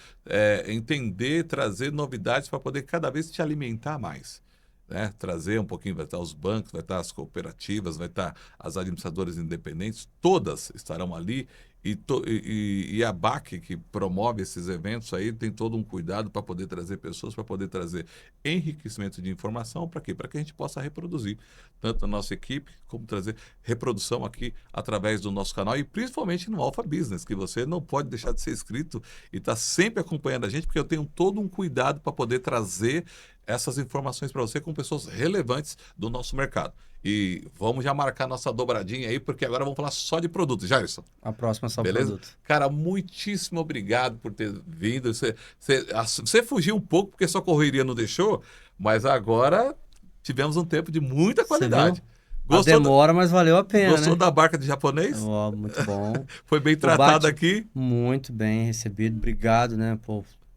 entender, trazer novidades para poder cada vez te alimentar mais. Né? Trazer um pouquinho, vai estar os bancos, vai estar as cooperativas, vai estar as administradoras independentes, todas estarão ali e a BAC, que promove esses eventos aí, tem todo um cuidado para poder trazer pessoas, para poder trazer enriquecimento de informação, para quê? Para que a gente possa reproduzir, tanto a nossa equipe, como trazer reprodução aqui através do nosso canal e principalmente no Alpha Business, que você não pode deixar de ser inscrito e estar sempre acompanhando a gente, porque eu tenho todo um cuidado para poder trazer essas informações para você com pessoas relevantes do nosso mercado. E vamos já marcar nossa dobradinha aí, porque agora vamos falar só de produtos. Jairson, A próxima é só beleza? produto. Cara, muitíssimo obrigado por ter vindo. Você fugiu um pouco porque sua correria não deixou, mas agora tivemos um tempo de muita Você viu? qualidade. A Gostou demora, mas valeu a pena, gostou né? da barca de japonês? Ó, muito bom. Foi bem O tratado bate aqui? muito bem recebido. Obrigado, né,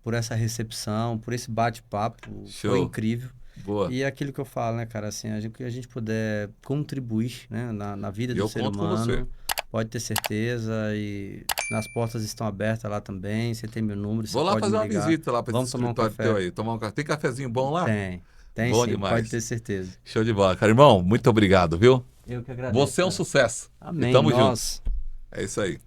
por essa recepção, por esse bate-papo. Foi Show. incrível. Boa. E é aquilo que eu falo, né, cara, assim, que a gente puder contribuir, né, na vida do Eu ser conto com você. humano, pode ter certeza, e as portas estão abertas lá também, você tem meu número, você Vou lá pode fazer me uma ligar, visita lá para esse vamos tomar um escritório teu café. aí. Tomar um café. Tem cafezinho bom lá? Tem Bom sim, pode demais. ter certeza. Show de bola. Cara, irmão, muito obrigado, viu? Eu que agradeço, Você é um cara. sucesso. E Amém, tamo junto. nós. É isso aí.